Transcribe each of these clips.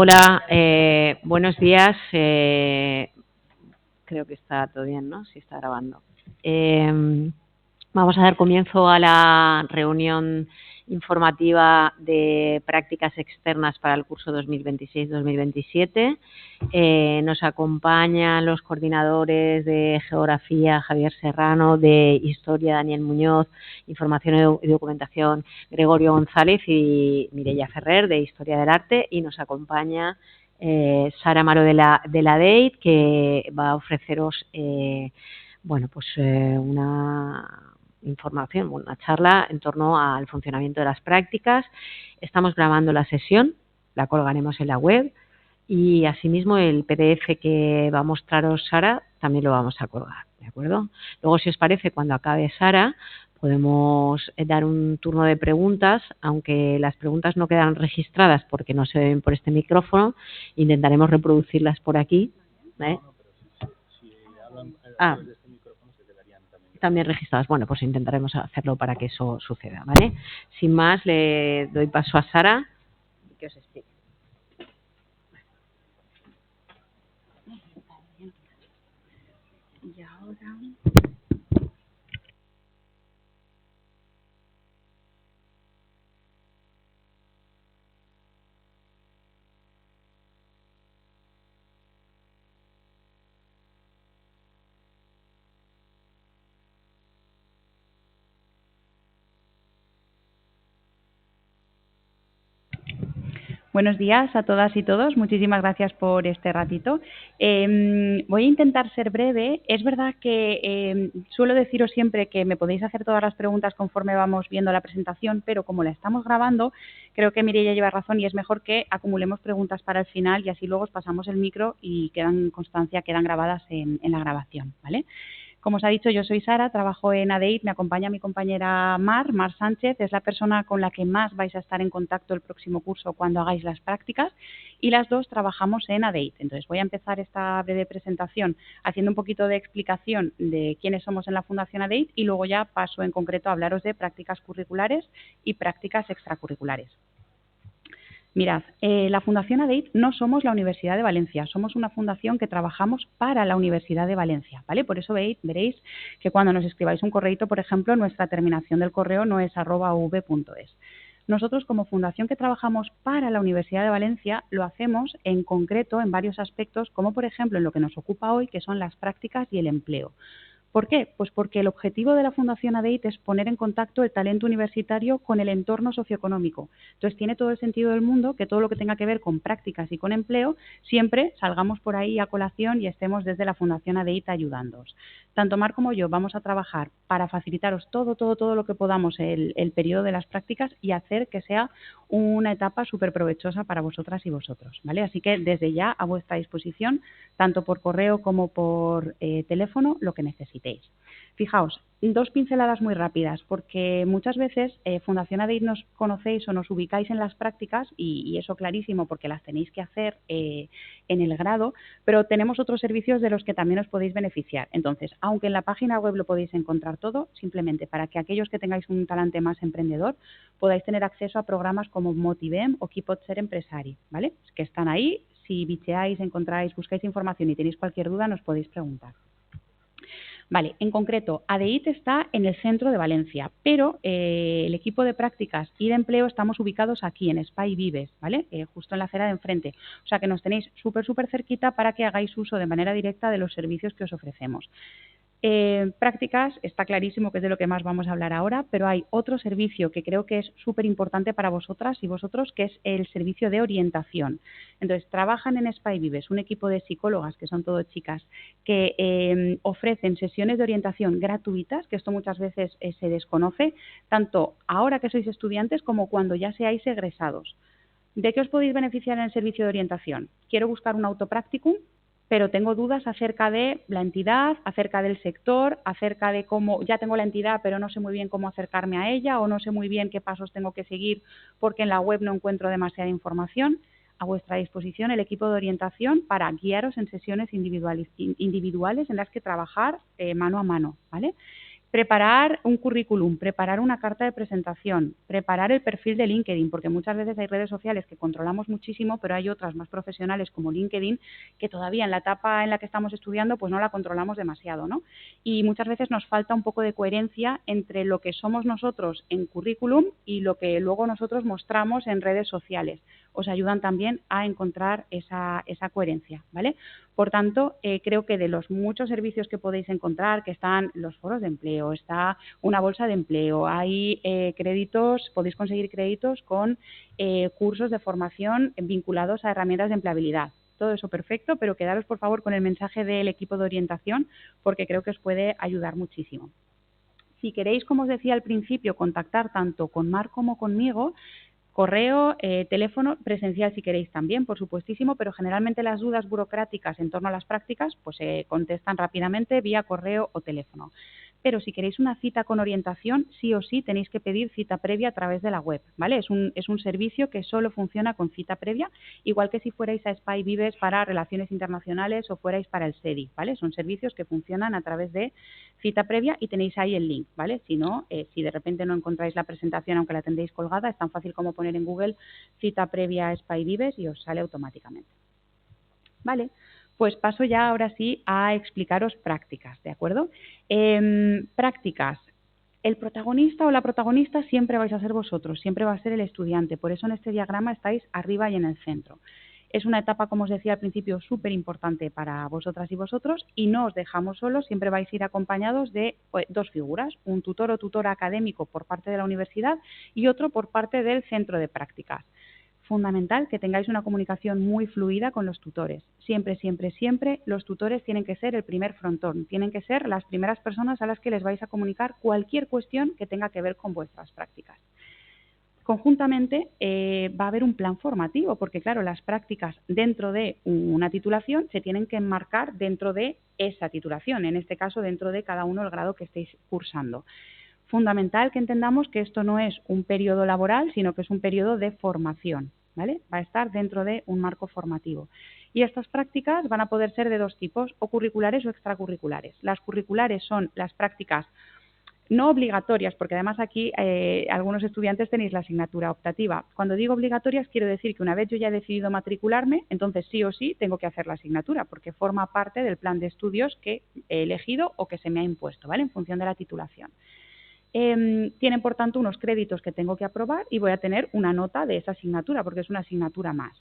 Hola, buenos días. Creo que está todo bien, ¿no? Sí, está grabando. Vamos a dar comienzo a la reunión informativa de prácticas externas para el curso 2026-2027. Nos acompañan los coordinadores de Geografía, Javier Serrano, de Historia, Daniel Muñoz, Información y Documentación, Gregorio González, y Mireia Ferrer, de Historia del Arte, y nos acompaña Sara Amaro de la DEIT, que va a ofreceros una información, una charla en torno al funcionamiento de las prácticas. Estamos grabando la sesión, la colgaremos en la web, y asimismo el PDF que va a mostraros Sara también lo vamos a colgar, ¿de acuerdo? Luego, si os parece, cuando acabe Sara, podemos dar un turno de preguntas, aunque las preguntas no quedan registradas porque no se ven por este micrófono, intentaremos reproducirlas por aquí. ¿Eh? También registradas. Bueno, pues intentaremos hacerlo para que eso suceda, ¿vale? Sin más, le doy paso a Sara que os explique. Y ahora... Buenos días a todas y todos. Muchísimas gracias por este ratito. Voy a intentar ser breve. Es verdad que suelo deciros siempre que me podéis hacer todas las preguntas conforme vamos viendo la presentación, pero como la estamos grabando, creo que Mireia lleva razón y es mejor que acumulemos preguntas para el final y así luego os pasamos el micro y quedan constancia, quedan grabadas en la grabación, ¿vale? Como os ha dicho, yo soy Sara, trabajo en ADEIT, me acompaña mi compañera Mar Sánchez, es la persona con la que más vais a estar en contacto el próximo curso cuando hagáis las prácticas, y las dos trabajamos en ADEIT. Entonces voy a empezar esta breve presentación haciendo un poquito de explicación de quiénes somos en la Fundación ADEIT y luego ya paso en concreto a hablaros de prácticas curriculares y prácticas extracurriculares. Mirad, la Fundación ADEIT no somos la Universidad de Valencia, somos una fundación que trabajamos para la Universidad de Valencia, ¿vale? Por eso veréis que cuando nos escribáis un correíto, por ejemplo, nuestra terminación del correo no es @uv.es. Nosotros, como fundación que trabajamos para la Universidad de Valencia, lo hacemos en concreto en varios aspectos, como por ejemplo en lo que nos ocupa hoy, que son las prácticas y el empleo. ¿Por qué? Pues porque el objetivo de la Fundación ADEIT es poner en contacto el talento universitario con el entorno socioeconómico. Entonces, tiene todo el sentido del mundo que todo lo que tenga que ver con prácticas y con empleo, siempre salgamos por ahí a colación y estemos desde la Fundación ADEIT ayudándoos. Tanto Mar como yo vamos a trabajar para facilitaros todo lo que podamos el periodo de las prácticas y hacer que sea una etapa súper provechosa para vosotras y vosotros, ¿vale? Así que desde ya a vuestra disposición, tanto por correo como por teléfono, lo que necesitéis. Fijaos, dos pinceladas muy rápidas, porque muchas veces Fundación ADEIT nos conocéis o nos ubicáis en las prácticas, y eso clarísimo porque las tenéis que hacer en el grado, pero tenemos otros servicios de los que también os podéis beneficiar. Entonces, aunque en la página web lo podéis encontrar todo, simplemente para que aquellos que tengáis un talante más emprendedor podáis tener acceso a programas como Motivem o Qui pot ser empresari, ¿vale? Que están ahí. Si bicheáis, encontráis, buscáis información y tenéis cualquier duda, nos podéis preguntar. Vale, en concreto, ADEIT está en el centro de Valencia, pero el equipo de prácticas y de empleo estamos ubicados aquí, en Espai Vives, ¿vale? Justo en la acera de enfrente. O sea que nos tenéis súper cerquita para que hagáis uso de manera directa de los servicios que os ofrecemos. Prácticas, está clarísimo que es de lo que más vamos a hablar ahora, pero hay otro servicio que creo que es súper importante para vosotras y vosotros, que es el servicio de orientación. Entonces, trabajan en Espai Vives un equipo de psicólogas, que son todo chicas, que ofrecen sesiones de orientación gratuitas, que esto muchas veces se desconoce, tanto ahora que sois estudiantes como cuando ya seáis egresados. ¿De qué os podéis beneficiar en el servicio de orientación? Quiero buscar un autopracticum, pero tengo dudas acerca de la entidad, acerca del sector, acerca de cómo ya tengo la entidad, pero no sé muy bien cómo acercarme a ella o no sé muy bien qué pasos tengo que seguir porque en la web no encuentro demasiada información. A vuestra disposición el equipo de orientación para guiaros en sesiones individuales en las que trabajar mano a mano, ¿vale? Preparar un currículum, preparar una carta de presentación, preparar el perfil de LinkedIn, porque muchas veces hay redes sociales que controlamos muchísimo, pero hay otras más profesionales como LinkedIn que todavía en la etapa en la que estamos estudiando pues no la controlamos demasiado, ¿no? Y muchas veces nos falta un poco de coherencia entre lo que somos nosotros en currículum y lo que luego nosotros mostramos en redes sociales. Os ayudan también a encontrar esa coherencia, ¿vale? Por tanto, creo que de los muchos servicios que podéis encontrar, que están los foros de empleo, está una bolsa de empleo, hay créditos, podéis conseguir créditos con cursos de formación vinculados a herramientas de empleabilidad. Todo eso perfecto, pero quedaros por favor con el mensaje del equipo de orientación porque creo que os puede ayudar muchísimo. Si queréis, como os decía al principio, contactar tanto con Mar como conmigo, correo, teléfono, presencial si queréis también, por supuestísimo, pero generalmente las dudas burocráticas en torno a las prácticas pues se contestan rápidamente vía correo o teléfono. Pero si queréis una cita con orientación, sí o sí tenéis que pedir cita previa a través de la web, ¿vale? Es un servicio que solo funciona con cita previa, igual que si fuerais a Spy Vives para relaciones internacionales o fuerais para el SEDI, ¿vale? Son servicios que funcionan a través de cita previa y tenéis ahí el link, ¿vale? Si no, si de repente no encontráis la presentación aunque la tendréis colgada, es tan fácil como poner en Google cita previa Spy Vives y os sale automáticamente. Vale, pues paso ya ahora sí a explicaros prácticas, ¿de acuerdo? Prácticas. El protagonista o la protagonista siempre vais a ser vosotros, siempre va a ser el estudiante, por eso en este diagrama estáis arriba y en el centro. Es una etapa, como os decía al principio, súper importante para vosotras y vosotros y no os dejamos solos, siempre vais a ir acompañados de dos figuras, un tutor o tutora académico por parte de la universidad y otro por parte del centro de prácticas. Fundamental que tengáis una comunicación muy fluida con los tutores. Siempre, siempre, siempre los tutores tienen que ser el primer frontón, tienen que ser las primeras personas a las que les vais a comunicar cualquier cuestión que tenga que ver con vuestras prácticas. Conjuntamente va a haber un plan formativo, porque claro, las prácticas dentro de una titulación se tienen que enmarcar dentro de esa titulación, en este caso dentro de cada uno el grado que estéis cursando. Fundamental que entendamos que esto no es un periodo laboral, sino que es un periodo de formación, ¿vale? Va a estar dentro de un marco formativo. Y estas prácticas van a poder ser de dos tipos, o curriculares o extracurriculares. Las curriculares son las prácticas no obligatorias, porque además aquí algunos estudiantes tenéis la asignatura optativa. Cuando digo obligatorias, quiero decir que una vez yo ya he decidido matricularme, entonces sí o sí tengo que hacer la asignatura, porque forma parte del plan de estudios que he elegido o que se me ha impuesto, ¿vale? En función de la titulación. Tienen, por tanto, unos créditos que tengo que aprobar y voy a tener una nota de esa asignatura, porque es una asignatura más.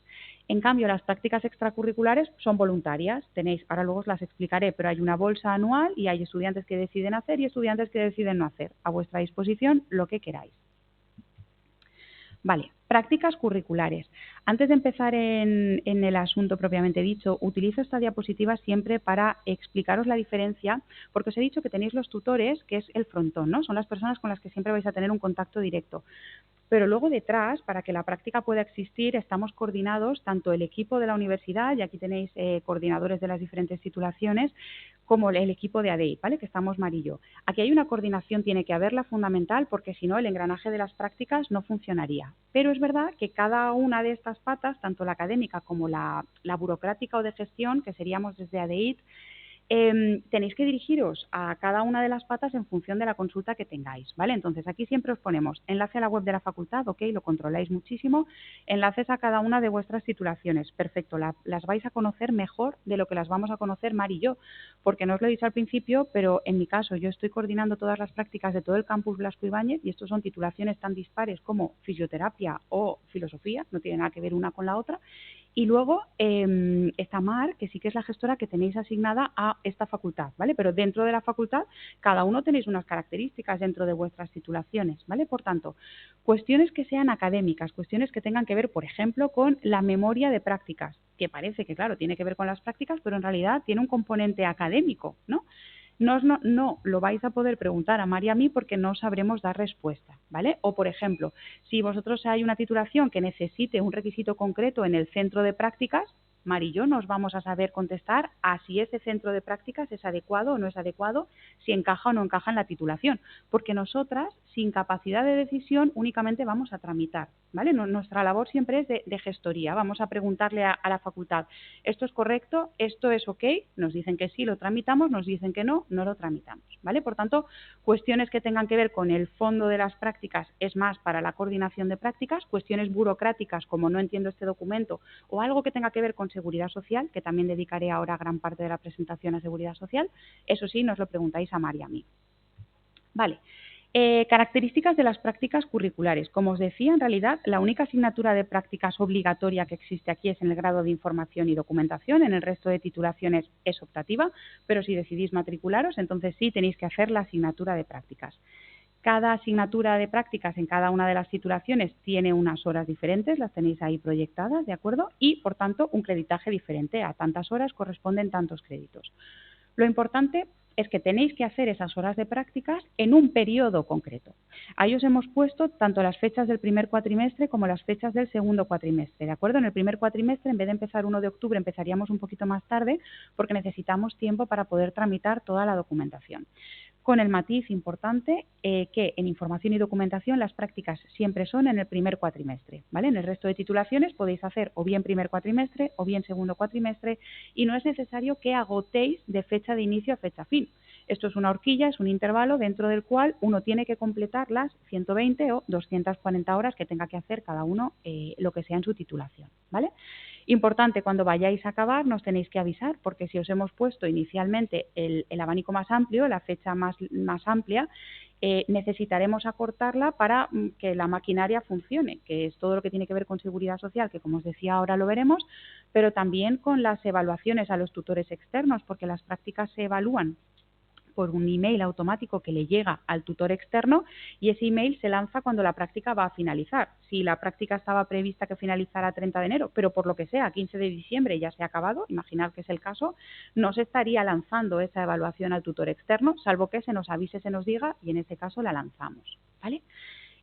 En cambio, las prácticas extracurriculares son voluntarias. Tenéis, ahora luego os las explicaré, pero hay una bolsa anual y hay estudiantes que deciden hacer y estudiantes que deciden no hacer. A vuestra disposición, lo que queráis. Vale, prácticas curriculares. Antes de empezar en el asunto propiamente dicho, utilizo esta diapositiva siempre para explicaros la diferencia, porque os he dicho que tenéis los tutores, que es el frontón, ¿no? Son las personas con las que siempre vais a tener un contacto directo. Pero luego detrás, para que la práctica pueda existir, estamos coordinados tanto el equipo de la universidad, y aquí tenéis coordinadores de las diferentes titulaciones, como el equipo de ADEI, ¿vale? Que estamos Mar y yo. Aquí hay una coordinación, tiene que haberla fundamental, porque si no el engranaje de las prácticas no funcionaría. Pero es verdad que cada una de estas patas, tanto la académica como la burocrática o de gestión, que seríamos desde ADEIT, tenéis que dirigiros a cada una de las patas en función de la consulta que tengáis, ¿vale? Entonces, aquí siempre os ponemos enlace a la web de la facultad, ok, lo controláis muchísimo, enlaces a cada una de vuestras titulaciones, perfecto, las vais a conocer mejor de lo que las vamos a conocer Mar y yo, porque no os lo he dicho al principio, pero en mi caso yo estoy coordinando todas las prácticas de todo el campus Blasco Ibáñez y estos son titulaciones tan dispares como fisioterapia o filosofía, no tiene nada que ver una con la otra. Y luego está Mar, que sí que es la gestora que tenéis asignada a esta facultad, ¿vale? Pero dentro de la facultad, cada uno tenéis unas características dentro de vuestras titulaciones, ¿vale? Por tanto, cuestiones que sean académicas, cuestiones que tengan que ver, por ejemplo, con la memoria de prácticas, que parece que, claro, tiene que ver con las prácticas, pero en realidad tiene un componente académico, ¿no? No lo vais a poder preguntar a Mar y a mí porque no sabremos dar respuesta, ¿vale? O, por ejemplo, si vosotros hay una titulación que necesite un requisito concreto en el centro de prácticas, Mar y yo nos vamos a saber contestar a si ese centro de prácticas es adecuado o no es adecuado, si encaja o no encaja en la titulación, porque nosotras, sin capacidad de decisión, únicamente vamos a tramitar, ¿vale? Nuestra labor siempre es de gestoría, vamos a preguntarle a la facultad, ¿esto es correcto? ¿Esto es ok? Nos dicen que sí, lo tramitamos, nos dicen que no, no lo tramitamos, ¿vale? Por tanto, cuestiones que tengan que ver con el fondo de las prácticas es más para la coordinación de prácticas, cuestiones burocráticas como no entiendo este documento o algo que tenga que ver con seguridad social, que también dedicaré ahora gran parte de la presentación a seguridad social, eso sí, nos lo preguntáis a Mar y a mí. Vale. Características de las prácticas curriculares. Como os decía, en realidad la única asignatura de prácticas obligatoria que existe aquí es en el grado de información y documentación, en el resto de titulaciones es optativa, pero si decidís matricularos, entonces sí tenéis que hacer la asignatura de prácticas. Cada asignatura de prácticas en cada una de las titulaciones tiene unas horas diferentes, las tenéis ahí proyectadas, ¿de acuerdo? Y, por tanto, un creditaje diferente. A tantas horas corresponden tantos créditos. Lo importante es que tenéis que hacer esas horas de prácticas en un periodo concreto. Ahí os hemos puesto tanto las fechas del primer cuatrimestre como las fechas del segundo cuatrimestre, ¿de acuerdo? En el primer cuatrimestre, en vez de empezar 1 de octubre, empezaríamos un poquito más tarde porque necesitamos tiempo para poder tramitar toda la documentación. Con el matiz importante que en información y documentación las prácticas siempre son en el primer cuatrimestre, ¿vale? En el resto de titulaciones podéis hacer o bien primer cuatrimestre o bien segundo cuatrimestre y no es necesario que agotéis de fecha de inicio a fecha fin. Esto es una horquilla, es un intervalo dentro del cual uno tiene que completar las 120 o 240 horas que tenga que hacer cada uno lo que sea en su titulación, ¿vale? Importante, cuando vayáis a acabar nos tenéis que avisar porque si os hemos puesto inicialmente el abanico más amplio, la fecha más amplia, necesitaremos acortarla para que la maquinaria funcione, que es todo lo que tiene que ver con seguridad social, que como os decía ahora lo veremos, pero también con las evaluaciones a los tutores externos, porque las prácticas se evalúan por un email automático que le llega al tutor externo y ese email se lanza cuando la práctica va a finalizar. Si la práctica estaba prevista que finalizara 30 de enero, pero por lo que sea, 15 de diciembre ya se ha acabado, imaginad que es el caso, no se estaría lanzando esa evaluación al tutor externo, salvo que se nos avise, se nos diga y en este caso la lanzamos, ¿vale?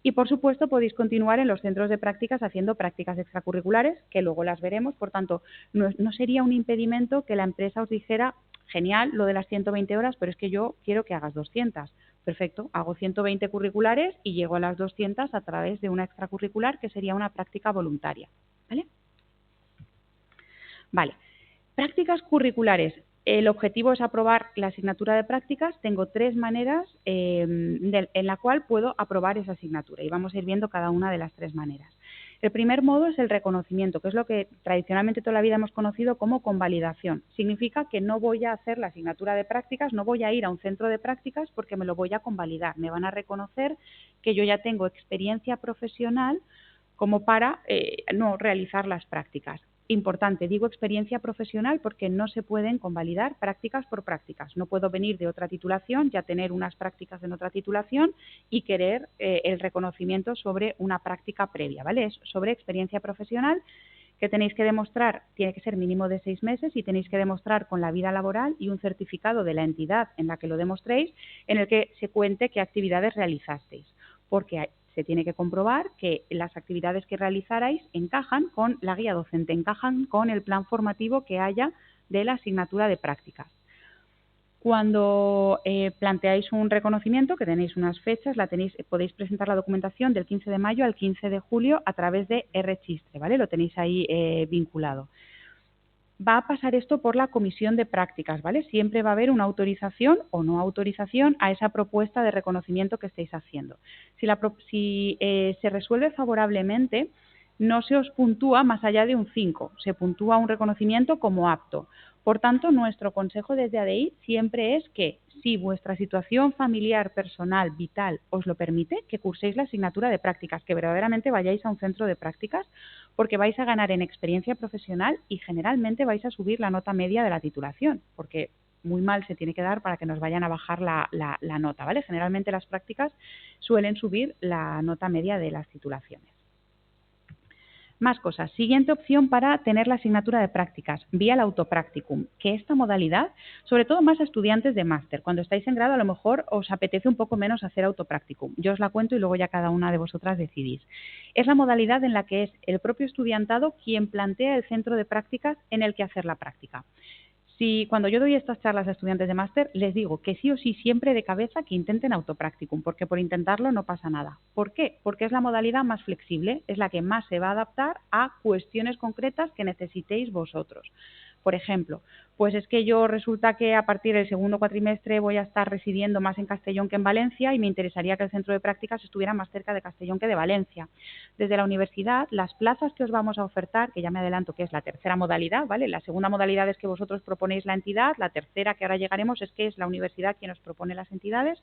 Y, por supuesto, podéis continuar en los centros de prácticas haciendo prácticas extracurriculares, que luego las veremos. Por tanto, no sería un impedimento que la empresa os dijera, genial, lo de las 120 horas, pero es que yo quiero que hagas 200. Perfecto, hago 120 curriculares y llego a las 200 a través de una extracurricular, que sería una práctica voluntaria. ¿Vale? Vale. Prácticas curriculares. El objetivo es aprobar la asignatura de prácticas. Tengo 3 maneras en la cual puedo aprobar esa asignatura y vamos a ir viendo cada una de las 3 maneras. El primer modo es el reconocimiento, que es lo que tradicionalmente toda la vida hemos conocido como convalidación. Significa que no voy a hacer la asignatura de prácticas, no voy a ir a un centro de prácticas porque me lo voy a convalidar. Me van a reconocer que yo ya tengo experiencia profesional como para no realizar las prácticas. Importante, digo experiencia profesional porque no se pueden convalidar prácticas por prácticas. No puedo venir de otra titulación, ya tener unas prácticas en otra titulación y querer el reconocimiento sobre una práctica previa, ¿vale? Es sobre experiencia profesional que tenéis que demostrar, tiene que ser mínimo de 6 meses y tenéis que demostrar con la vida laboral y un certificado de la entidad en la que lo demostréis en el que se cuente qué actividades realizasteis. Porque se tiene que comprobar que las actividades que realizarais encajan con la guía docente, encajan con el plan formativo que haya de la asignatura de prácticas. Cuando planteáis un reconocimiento, que tenéis unas fechas, podéis presentar la documentación del 15 de mayo al 15 de julio a través de e-Registro, ¿vale? Lo tenéis ahí vinculado. Va a pasar esto por la comisión de prácticas, ¿vale? Siempre va a haber una autorización o no autorización a esa propuesta de reconocimiento que estéis haciendo. Si se resuelve favorablemente, no se os puntúa más allá de un 5, se puntúa un reconocimiento como apto. Por tanto, nuestro consejo desde ADI siempre es que, si vuestra situación familiar, personal, vital os lo permite, que curséis la asignatura de prácticas, que verdaderamente vayáis a un centro de prácticas, porque vais a ganar en experiencia profesional y generalmente vais a subir la nota media de la titulación, porque muy mal se tiene que dar para que nos vayan a bajar la nota, ¿vale? Generalmente las prácticas suelen subir la nota media de las titulaciones. Más cosas. Siguiente opción para tener la asignatura de prácticas, vía el autopracticum, que esta modalidad, sobre todo más a estudiantes de máster, cuando estáis en grado a lo mejor os apetece un poco menos hacer autopracticum. Yo os la cuento y luego ya cada una de vosotras decidís. Es la modalidad en la que es el propio estudiantado quien plantea el centro de prácticas en el que hacer la práctica. Si cuando yo doy estas charlas a estudiantes de máster, les digo que sí o sí siempre de cabeza que intenten autopracticum, porque por intentarlo no pasa nada. ¿Por qué? Porque es la modalidad más flexible, es la que más se va a adaptar a cuestiones concretas que necesitéis vosotros. Por ejemplo, pues es que yo resulta que a partir del segundo cuatrimestre voy a estar residiendo más en Castellón que en Valencia y me interesaría que el centro de prácticas estuviera más cerca de Castellón que de Valencia. Desde la universidad, las plazas que os vamos a ofertar, que ya me adelanto que es la tercera modalidad, ¿vale? La segunda modalidad es que vosotros proponéis la entidad, la tercera que ahora llegaremos es que es la universidad quien os propone las entidades.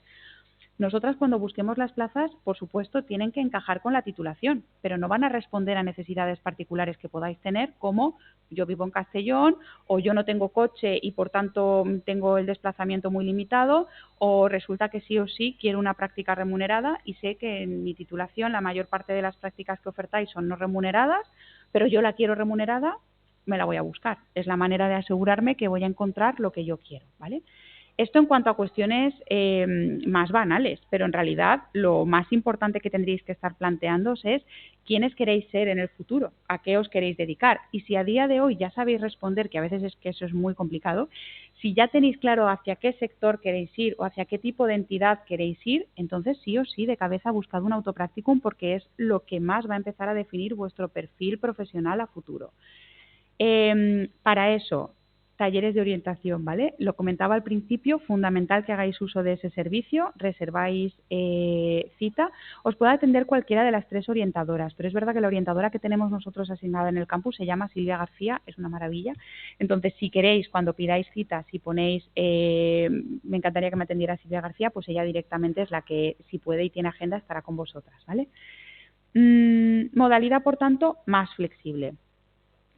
Nosotras cuando busquemos las plazas, por supuesto, tienen que encajar con la titulación, pero no van a responder a necesidades particulares que podáis tener, como yo vivo en Castellón o yo no tengo coche y por tanto tengo el desplazamiento muy limitado, o resulta que sí o sí quiero una práctica remunerada y sé que en mi titulación la mayor parte de las prácticas que ofertáis son no remuneradas, pero yo la quiero remunerada, me la voy a buscar. Es la manera de asegurarme que voy a encontrar lo que yo quiero, ¿vale? Esto en cuanto a cuestiones más banales, pero en realidad lo más importante que tendréis que estar planteándoos es quiénes queréis ser en el futuro, a qué os queréis dedicar. Y si a día de hoy ya sabéis responder, que a veces es que eso es muy complicado, si ya tenéis claro hacia qué sector queréis ir o hacia qué tipo de entidad queréis ir, entonces sí o sí de cabeza buscad un autopracticum porque es lo que más va a empezar a definir vuestro perfil profesional a futuro. Para eso, talleres de orientación, ¿vale? Lo comentaba al principio, fundamental que hagáis uso de ese servicio, reserváis cita, os puede atender cualquiera de las 3 orientadoras, pero es verdad que la orientadora que tenemos nosotros asignada en el campus se llama Silvia García, es una maravilla. Entonces, si queréis, cuando pidáis cita, si ponéis, me encantaría que me atendiera Silvia García, pues ella directamente es la que, si puede y tiene agenda, estará con vosotras, ¿vale? Modalidad, por tanto, más flexible.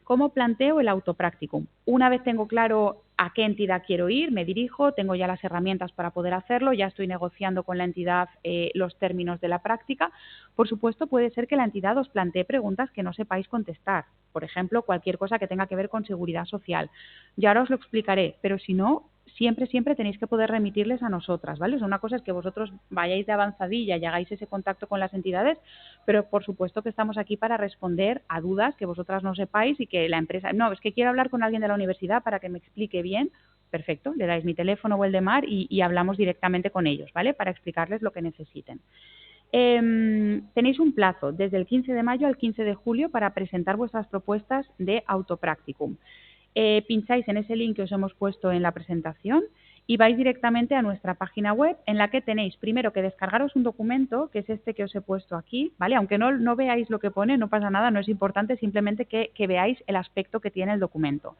¿Cómo planteo el autopracticum? Una vez tengo claro a qué entidad quiero ir, me dirijo, tengo ya las herramientas para poder hacerlo, ya estoy negociando con la entidad los términos de la práctica. Por supuesto, puede ser que la entidad os plantee preguntas que no sepáis contestar. Por ejemplo, cualquier cosa que tenga que ver con seguridad social. Yo ahora os lo explicaré, pero si no, siempre tenéis que poder remitirles a nosotras, ¿vale? O sea, una cosa es que vosotros vayáis de avanzadilla y hagáis ese contacto con las entidades, pero por supuesto que estamos aquí para responder a dudas que vosotras no sepáis y que la empresa, no, es que quiero hablar con alguien de la universidad para que me explique bien, perfecto, le dais mi teléfono o el de Mar y hablamos directamente con ellos, ¿vale? Para explicarles lo que necesiten. Tenéis un plazo desde el 15 de mayo al 15 de julio para presentar vuestras propuestas de autopracticum. Pincháis en ese link que os hemos puesto en la presentación y vais directamente a nuestra página web en la que tenéis primero que descargaros un documento, que es este que os he puesto aquí, ¿vale? Aunque no veáis lo que pone, no pasa nada, no es importante, simplemente que veáis el aspecto que tiene el documento.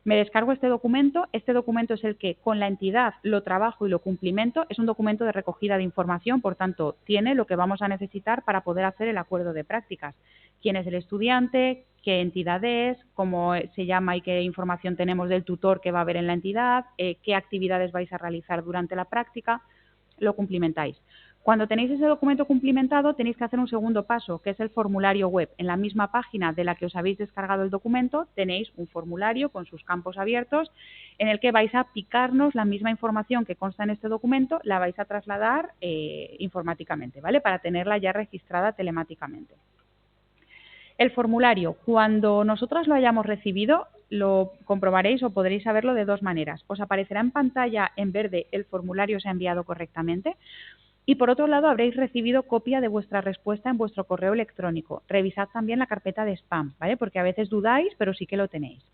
Me descargo este documento es el que con la entidad lo trabajo y lo cumplimento, es un documento de recogida de información, por tanto, tiene lo que vamos a necesitar para poder hacer el acuerdo de prácticas. ¿Quién es el estudiante? ¿Qué entidad es? ¿Cómo se llama y qué información tenemos del tutor que va a haber en la entidad? ¿Qué actividades vais a realizar durante la práctica? Lo cumplimentáis. Cuando tenéis ese documento cumplimentado, tenéis que hacer un segundo paso, que es el formulario web. En la misma página de la que os habéis descargado el documento, tenéis un formulario con sus campos abiertos en el que vais a picarnos la misma información que consta en este documento, la vais a trasladar informáticamente, ¿vale? Para tenerla ya registrada telemáticamente. El formulario, cuando nosotras lo hayamos recibido, lo comprobaréis o podréis saberlo de 2 maneras. Os aparecerá en pantalla en verde el formulario se ha enviado correctamente. Y por otro lado, habréis recibido copia de vuestra respuesta en vuestro correo electrónico. Revisad también la carpeta de spam, ¿vale? Porque a veces dudáis, pero sí que lo tenéis.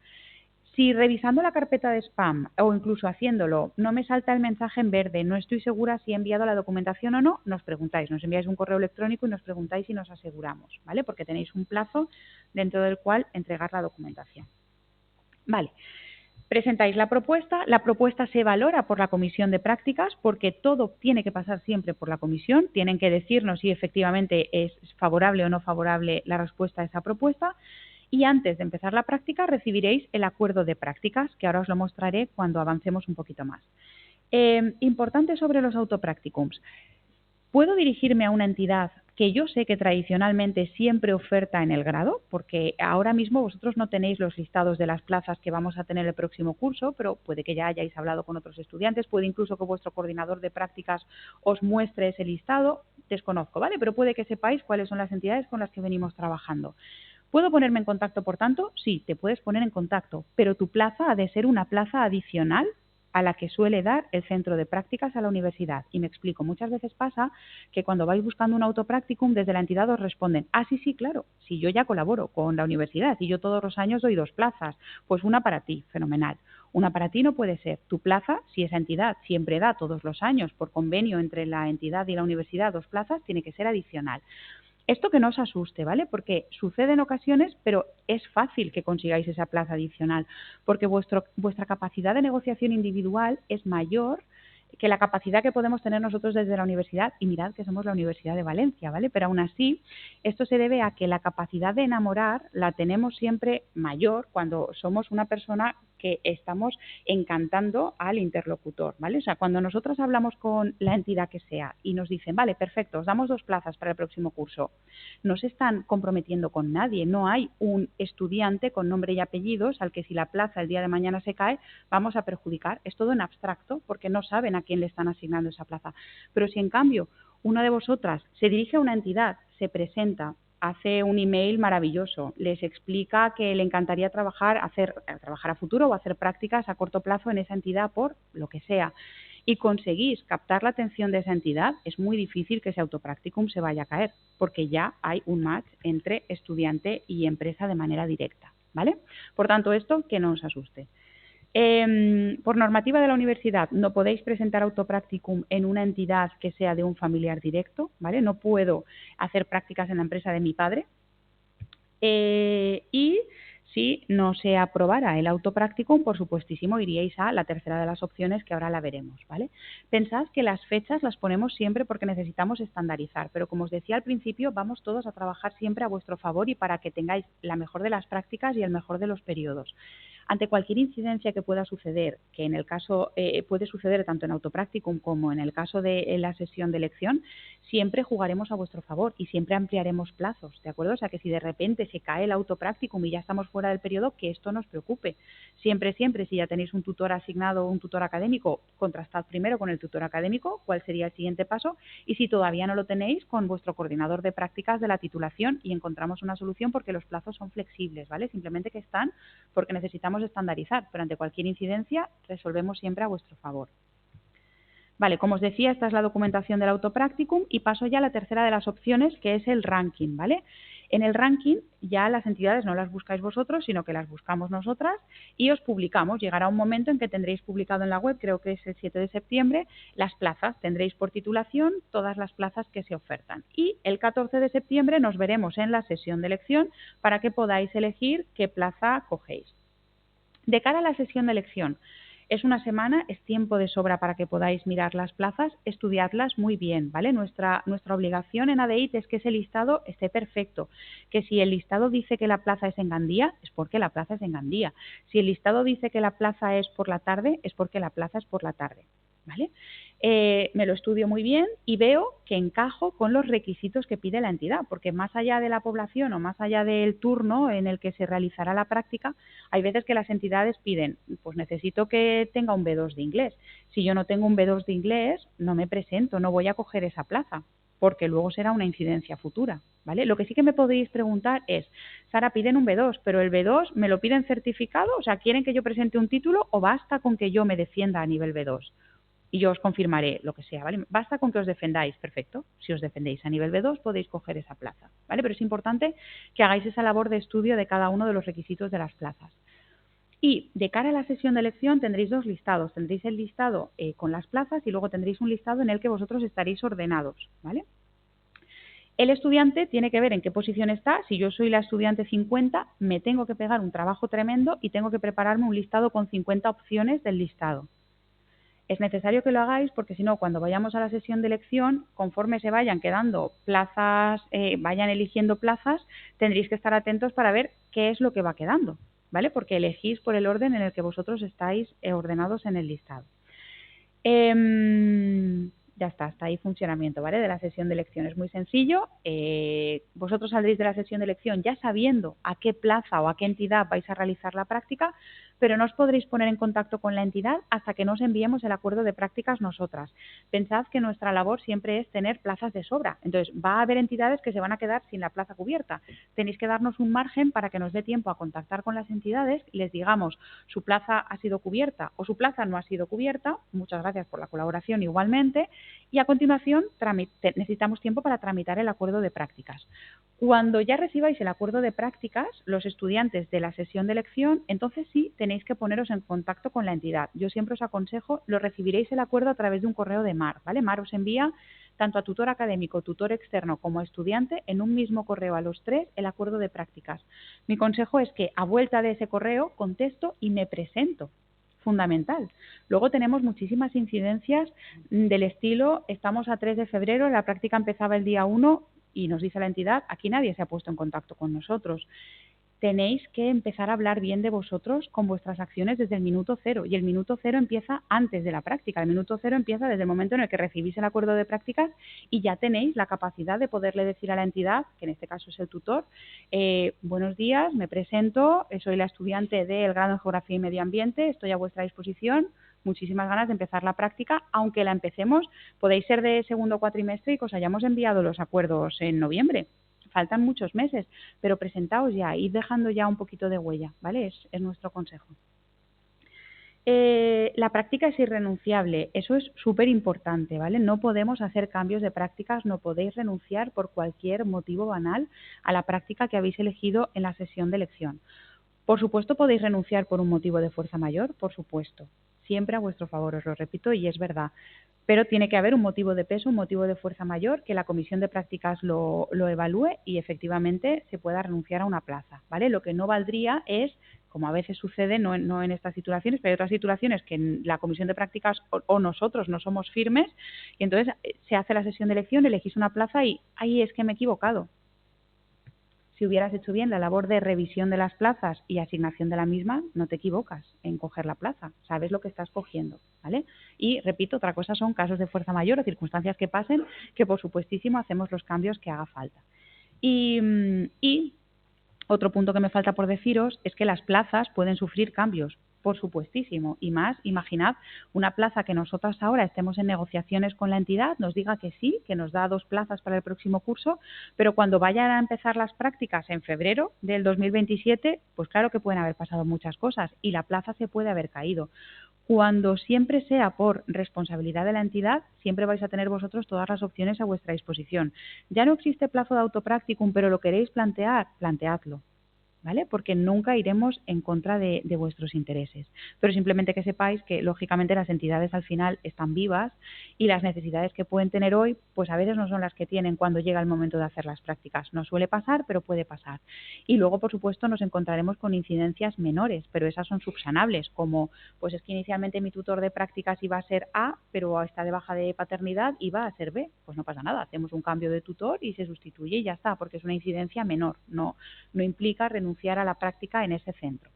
Si revisando la carpeta de spam o incluso haciéndolo no me salta el mensaje en verde, no estoy segura si he enviado la documentación o no, nos preguntáis, nos enviáis un correo electrónico y nos preguntáis si nos aseguramos, ¿vale? Porque tenéis un plazo dentro del cual entregar la documentación. Vale. Presentáis la propuesta se valora por la comisión de prácticas porque todo tiene que pasar siempre por la comisión, tienen que decirnos si efectivamente es favorable o no favorable la respuesta a esa propuesta y antes de empezar la práctica recibiréis el acuerdo de prácticas que ahora os lo mostraré cuando avancemos un poquito más. Importante sobre los autopracticums. ¿Puedo dirigirme a una entidad que yo sé que tradicionalmente siempre oferta en el grado, porque ahora mismo vosotros no tenéis los listados de las plazas que vamos a tener el próximo curso, pero puede que ya hayáis hablado con otros estudiantes, puede incluso que vuestro coordinador de prácticas os muestre ese listado, desconozco, ¿vale? Pero puede que sepáis cuáles son las entidades con las que venimos trabajando. ¿Puedo ponerme en contacto, por tanto? Sí, te puedes poner en contacto, pero tu plaza ha de ser una plaza adicional a la que suele dar el centro de prácticas a la universidad. Y me explico, muchas veces pasa que cuando vais buscando un autopracticum, desde la entidad os responden, ah, sí, sí, claro, si yo ya colaboro con la universidad y yo todos los años doy 2 plazas, pues una para ti, fenomenal. Una para ti no puede ser. Tu plaza, si esa entidad siempre da todos los años por convenio entre la entidad y la universidad 2 plazas, tiene que ser adicional. Esto que no os asuste, ¿vale? Porque sucede en ocasiones, pero es fácil que consigáis esa plaza adicional, porque vuestra capacidad de negociación individual es mayor que la capacidad que podemos tener nosotros desde la universidad, y mirad que somos la Universidad de Valencia, ¿vale? Pero aún así, esto se debe a que la capacidad de enamorar la tenemos siempre mayor cuando somos una persona que estamos encantando al interlocutor, ¿vale? O sea, cuando nosotros hablamos con la entidad que sea y nos dicen, vale, perfecto, os damos 2 plazas para el próximo curso, no se están comprometiendo con nadie, no hay un estudiante con nombre y apellidos al que si la plaza el día de mañana se cae, vamos a perjudicar, es todo en abstracto porque no saben a quién le están asignando esa plaza. Pero si en cambio una de vosotras se dirige a una entidad, se presenta, hace un email maravilloso, les explica que le encantaría trabajar a futuro o hacer prácticas a corto plazo en esa entidad por lo que sea, y conseguís captar la atención de esa entidad, es muy difícil que ese autopracticum se vaya a caer, porque ya hay un match entre estudiante y empresa de manera directa, ¿vale? Por tanto, esto que no os asuste. Por normativa de la universidad no podéis presentar autopracticum en una entidad que sea de un familiar directo, ¿vale? No puedo hacer prácticas en la empresa de mi padre. Y si no se aprobara el autopracticum, por supuestísimo iríais a la tercera de las opciones que ahora la veremos, ¿vale? Pensad que las fechas las ponemos siempre porque necesitamos estandarizar, pero como os decía al principio, vamos todos a trabajar siempre a vuestro favor y para que tengáis la mejor de las prácticas y el mejor de los periodos. Ante cualquier incidencia que pueda suceder, que en el caso puede suceder tanto en autopracticum como en el caso de la sesión de elección, siempre jugaremos a vuestro favor y siempre ampliaremos plazos, ¿de acuerdo? O sea que si de repente se cae el autopracticum y ya estamos fuera del periodo, que esto no os preocupe. Siempre, si ya tenéis un tutor asignado o un tutor académico, contrastad primero con el tutor académico cuál sería el siguiente paso y si todavía no lo tenéis, con vuestro coordinador de prácticas de la titulación y encontramos una solución porque los plazos son flexibles, ¿vale? Simplemente que están porque necesitamos estandarizar, pero ante cualquier incidencia resolvemos siempre a vuestro favor. Vale, como os decía, esta es la documentación del autopracticum y paso ya a la tercera de las opciones, que es el ranking, ¿vale? En el ranking ya las entidades no las buscáis vosotros, sino que las buscamos nosotras y os publicamos. Llegará un momento en que tendréis publicado en la web, creo que es el 7 de septiembre, las plazas. Tendréis por titulación todas las plazas que se ofertan. Y el 14 de septiembre nos veremos en la sesión de elección para que podáis elegir qué plaza cogéis. De cara a la sesión de elección, es una semana, es tiempo de sobra para que podáis mirar las plazas, estudiarlas muy bien, ¿vale? Nuestra obligación en ADEIT es que ese listado esté perfecto, que si el listado dice que la plaza es en Gandía, es porque la plaza es en Gandía. Si el listado dice que la plaza es por la tarde, es porque la plaza es por la tarde, ¿vale? Me lo estudio muy bien y veo que encajo con los requisitos que pide la entidad, porque más allá de la población o más allá del turno en el que se realizará la práctica, hay veces que las entidades piden, pues necesito que tenga un B2 de inglés. Si yo no tengo un B2 de inglés, no me presento, no voy a coger esa plaza, porque luego será una incidencia futura, ¿vale? Lo que sí que me podéis preguntar es, Sara, piden un B2, pero el B2 me lo piden certificado, o sea, ¿quieren que yo presente un título o basta con que yo me defienda a nivel B2? Y yo os confirmaré lo que sea, ¿vale? Basta con que os defendáis, perfecto. Si os defendéis a nivel B2 podéis coger esa plaza, ¿vale? Pero es importante que hagáis esa labor de estudio de cada uno de los requisitos de las plazas. Y de cara a la sesión de elección tendréis 2 listados. Tendréis el listado con las plazas y luego tendréis un listado en el que vosotros estaréis ordenados, ¿vale? El estudiante tiene que ver en qué posición está. Si yo soy la estudiante 50, me tengo que pegar un trabajo tremendo y tengo que prepararme un listado con 50 opciones del listado. Es necesario que lo hagáis porque si no, cuando vayamos a la sesión de elección, conforme se vayan quedando plazas, vayan eligiendo plazas, tendréis que estar atentos para ver qué es lo que va quedando, ¿vale? Porque elegís por el orden en el que vosotros estáis ordenados en el listado. Ya está ahí funcionamiento, ¿vale? De la sesión de elección. Es muy sencillo. Vosotros saldréis de la sesión de elección ya sabiendo a qué plaza o a qué entidad vais a realizar la práctica, pero no os podréis poner en contacto con la entidad hasta que no os enviemos el acuerdo de prácticas nosotras. Pensad que nuestra labor siempre es tener plazas de sobra. Entonces, va a haber entidades que se van a quedar sin la plaza cubierta. Tenéis que darnos un margen para que nos dé tiempo a contactar con las entidades y les digamos, su plaza ha sido cubierta o su plaza no ha sido cubierta. Muchas gracias por la colaboración igualmente. Y a continuación necesitamos tiempo para tramitar el acuerdo de prácticas. Cuando ya recibáis el acuerdo de prácticas, los estudiantes de la sesión de elección, entonces sí tenéis que poneros en contacto con la entidad. Yo siempre os aconsejo, lo recibiréis el acuerdo a través de un correo de MAR, ¿vale? MAR os envía tanto a tutor académico, tutor externo como a estudiante en un mismo correo a los tres el acuerdo de prácticas. Mi consejo es que a vuelta de ese correo contesto y me presento. Fundamental. Luego tenemos muchísimas incidencias del estilo, estamos a 3 de febrero, la práctica empezaba el día 1 y nos dice la entidad, aquí nadie se ha puesto en contacto con nosotros. Tenéis que empezar a hablar bien de vosotros con vuestras acciones desde el minuto cero. Y el minuto cero empieza antes de la práctica. El minuto cero empieza desde el momento en el que recibís el acuerdo de prácticas y ya tenéis la capacidad de poderle decir a la entidad, que en este caso es el tutor, buenos días, me presento, soy la estudiante del grado en Geografía y Medio Ambiente, estoy a vuestra disposición, muchísimas ganas de empezar la práctica, aunque la empecemos, podéis ser de segundo cuatrimestre y que os hayamos enviado los acuerdos en noviembre. Faltan muchos meses, pero presentaos ya, id dejando ya un poquito de huella, ¿vale? Es nuestro consejo. La práctica es irrenunciable, eso es súper importante, ¿vale? No podemos hacer cambios de prácticas, no podéis renunciar por cualquier motivo banal a la práctica que habéis elegido en la sesión de elección. Por supuesto, podéis renunciar por un motivo de fuerza mayor, por supuesto. Siempre a vuestro favor, os lo repito, y es verdad. Pero tiene que haber un motivo de peso, un motivo de fuerza mayor, que la comisión de prácticas lo evalúe y efectivamente se pueda renunciar a una plaza, ¿vale? Lo que no valdría es, como a veces sucede, no en estas situaciones, pero hay otras situaciones que en la comisión de prácticas o nosotros no somos firmes y entonces se hace la sesión de elección, elegís una plaza y ahí es que me he equivocado. Si hubieras hecho bien la labor de revisión de las plazas y asignación de la misma, no te equivocas en coger la plaza, sabes lo que estás cogiendo, ¿vale? Y repito, otra cosa son casos de fuerza mayor o circunstancias que pasen, que por supuestísimo hacemos los cambios que haga falta. Y otro punto que me falta por deciros es que las plazas pueden sufrir cambios, por supuestísimo, y más, imaginad una plaza que nosotras ahora estemos en negociaciones con la entidad, nos diga que sí, que nos da 2 plazas para el próximo curso, pero cuando vayan a empezar las prácticas en febrero del 2027, pues claro que pueden haber pasado muchas cosas y la plaza se puede haber caído. Cuando siempre sea por responsabilidad de la entidad, siempre vais a tener vosotros todas las opciones a vuestra disposición. Ya no existe plazo de autopracticum, pero lo queréis plantear, planteadlo, ¿vale? Porque nunca iremos en contra de vuestros intereses. Pero simplemente que sepáis que, lógicamente, las entidades al final están vivas y las necesidades que pueden tener hoy, pues a veces no son las que tienen cuando llega el momento de hacer las prácticas. No suele pasar, pero puede pasar. Y luego, por supuesto, nos encontraremos con incidencias menores, pero esas son subsanables, como, pues es que inicialmente mi tutor de prácticas iba a ser A, pero está de baja de paternidad y va a ser B. Pues no pasa nada, hacemos un cambio de tutor y se sustituye y ya está, porque es una incidencia menor, no implica renunciar a la práctica en ese centro.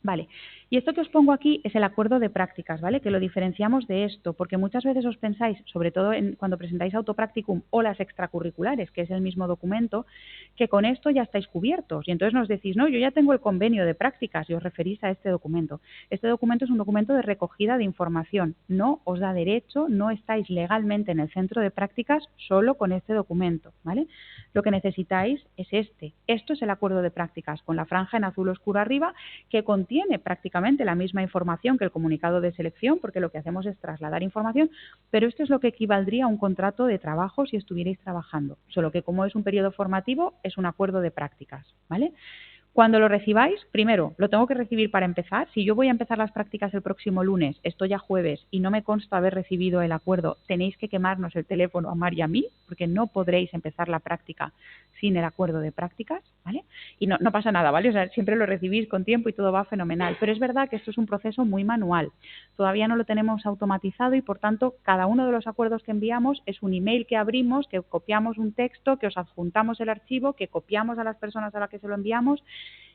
Vale, y esto que os pongo aquí es el acuerdo de prácticas, ¿vale? Que lo diferenciamos de esto, porque muchas veces os pensáis, sobre todo cuando presentáis autopracticum o las extracurriculares, que es el mismo documento, que con esto ya estáis cubiertos. Y entonces nos decís, no, yo ya tengo el convenio de prácticas y os referís a este documento. Este documento es un documento de recogida de información, no os da derecho, no estáis legalmente en el centro de prácticas solo con este documento, ¿vale? Lo que necesitáis es este. Esto es el acuerdo de prácticas, con la franja en azul oscuro arriba, que contiene prácticamente la misma información que el comunicado de selección, porque lo que hacemos es trasladar información, pero esto es lo que equivaldría a un contrato de trabajo si estuvierais trabajando, solo que como es un periodo formativo, es un acuerdo de prácticas, ¿vale? Cuando lo recibáis, primero, lo tengo que recibir para empezar. Si yo voy a empezar las prácticas el próximo lunes, estoy a jueves y no me consta haber recibido el acuerdo, tenéis que quemarnos el teléfono a Mar y a mí, porque no podréis empezar la práctica sin el acuerdo de prácticas, ¿vale? Y no pasa nada, ¿vale? O sea, siempre lo recibís con tiempo y todo va fenomenal. Pero es verdad que esto es un proceso muy manual. Todavía no lo tenemos automatizado y, por tanto, cada uno de los acuerdos que enviamos es un email que abrimos, que copiamos un texto, que os adjuntamos el archivo, que copiamos a las personas a las que se lo enviamos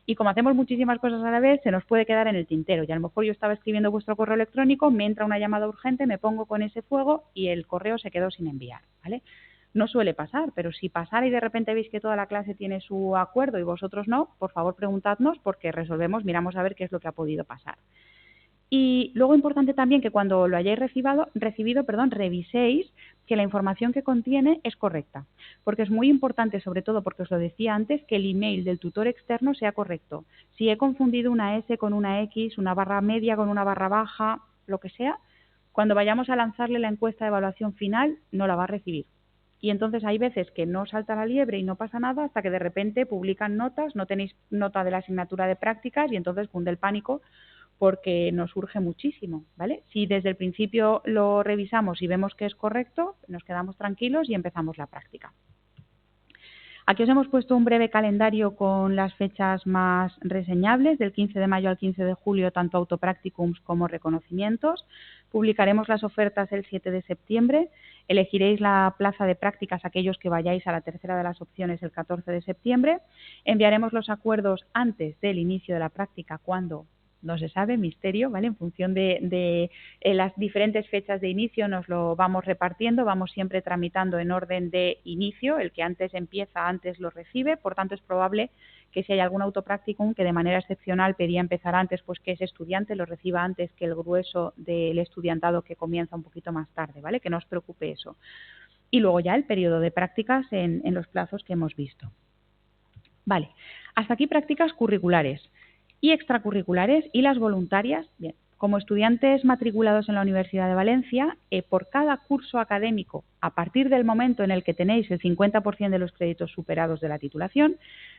Y como hacemos muchísimas cosas a la vez, se nos puede quedar en el tintero. Y a lo mejor yo estaba escribiendo vuestro correo electrónico, me entra una llamada urgente, me pongo con ese fuego y el correo se quedó sin enviar, ¿vale? No suele pasar, pero si pasara y de repente veis que toda la clase tiene su acuerdo y vosotros no, por favor preguntadnos porque resolvemos, miramos a ver qué es lo que ha podido pasar. Y luego importante también que cuando lo hayáis recibido, reviséis que la información que contiene es correcta, porque es muy importante, sobre todo porque os lo decía antes, que el email del tutor externo sea correcto. Si he confundido una S con una X, una barra media con una barra baja, lo que sea, cuando vayamos a lanzarle la encuesta de evaluación final, no la va a recibir. Y entonces hay veces que no salta la liebre y no pasa nada hasta que de repente publican notas, no tenéis nota de la asignatura de prácticas y entonces cunde el pánico porque nos urge muchísimo, ¿vale? Si desde el principio lo revisamos y vemos que es correcto, nos quedamos tranquilos y empezamos la práctica. Aquí os hemos puesto un breve calendario con las fechas más reseñables, del 15 de mayo al 15 de julio, tanto autopracticums como reconocimientos. Publicaremos las ofertas el 7 de septiembre. Elegiréis la plaza de prácticas aquellos que vayáis a la tercera de las opciones el 14 de septiembre. Enviaremos los acuerdos antes del inicio de la práctica, cuando no se sabe, misterio, ¿vale? En función de las diferentes fechas de inicio nos lo vamos repartiendo, vamos siempre tramitando en orden de inicio, el que antes empieza, antes lo recibe, por tanto es probable que si hay algún autopracticum que de manera excepcional pedía empezar antes, pues que ese estudiante lo reciba antes que el grueso del estudiantado que comienza un poquito más tarde, ¿vale? Que no os preocupe eso. Y luego ya el periodo de prácticas en los plazos que hemos visto. Vale, hasta aquí prácticas curriculares. Y extracurriculares y las voluntarias. Bien, como estudiantes matriculados en la Universidad de Valencia, por cada curso académico, a partir del momento en el que tenéis el 50% de los créditos superados de la titulación,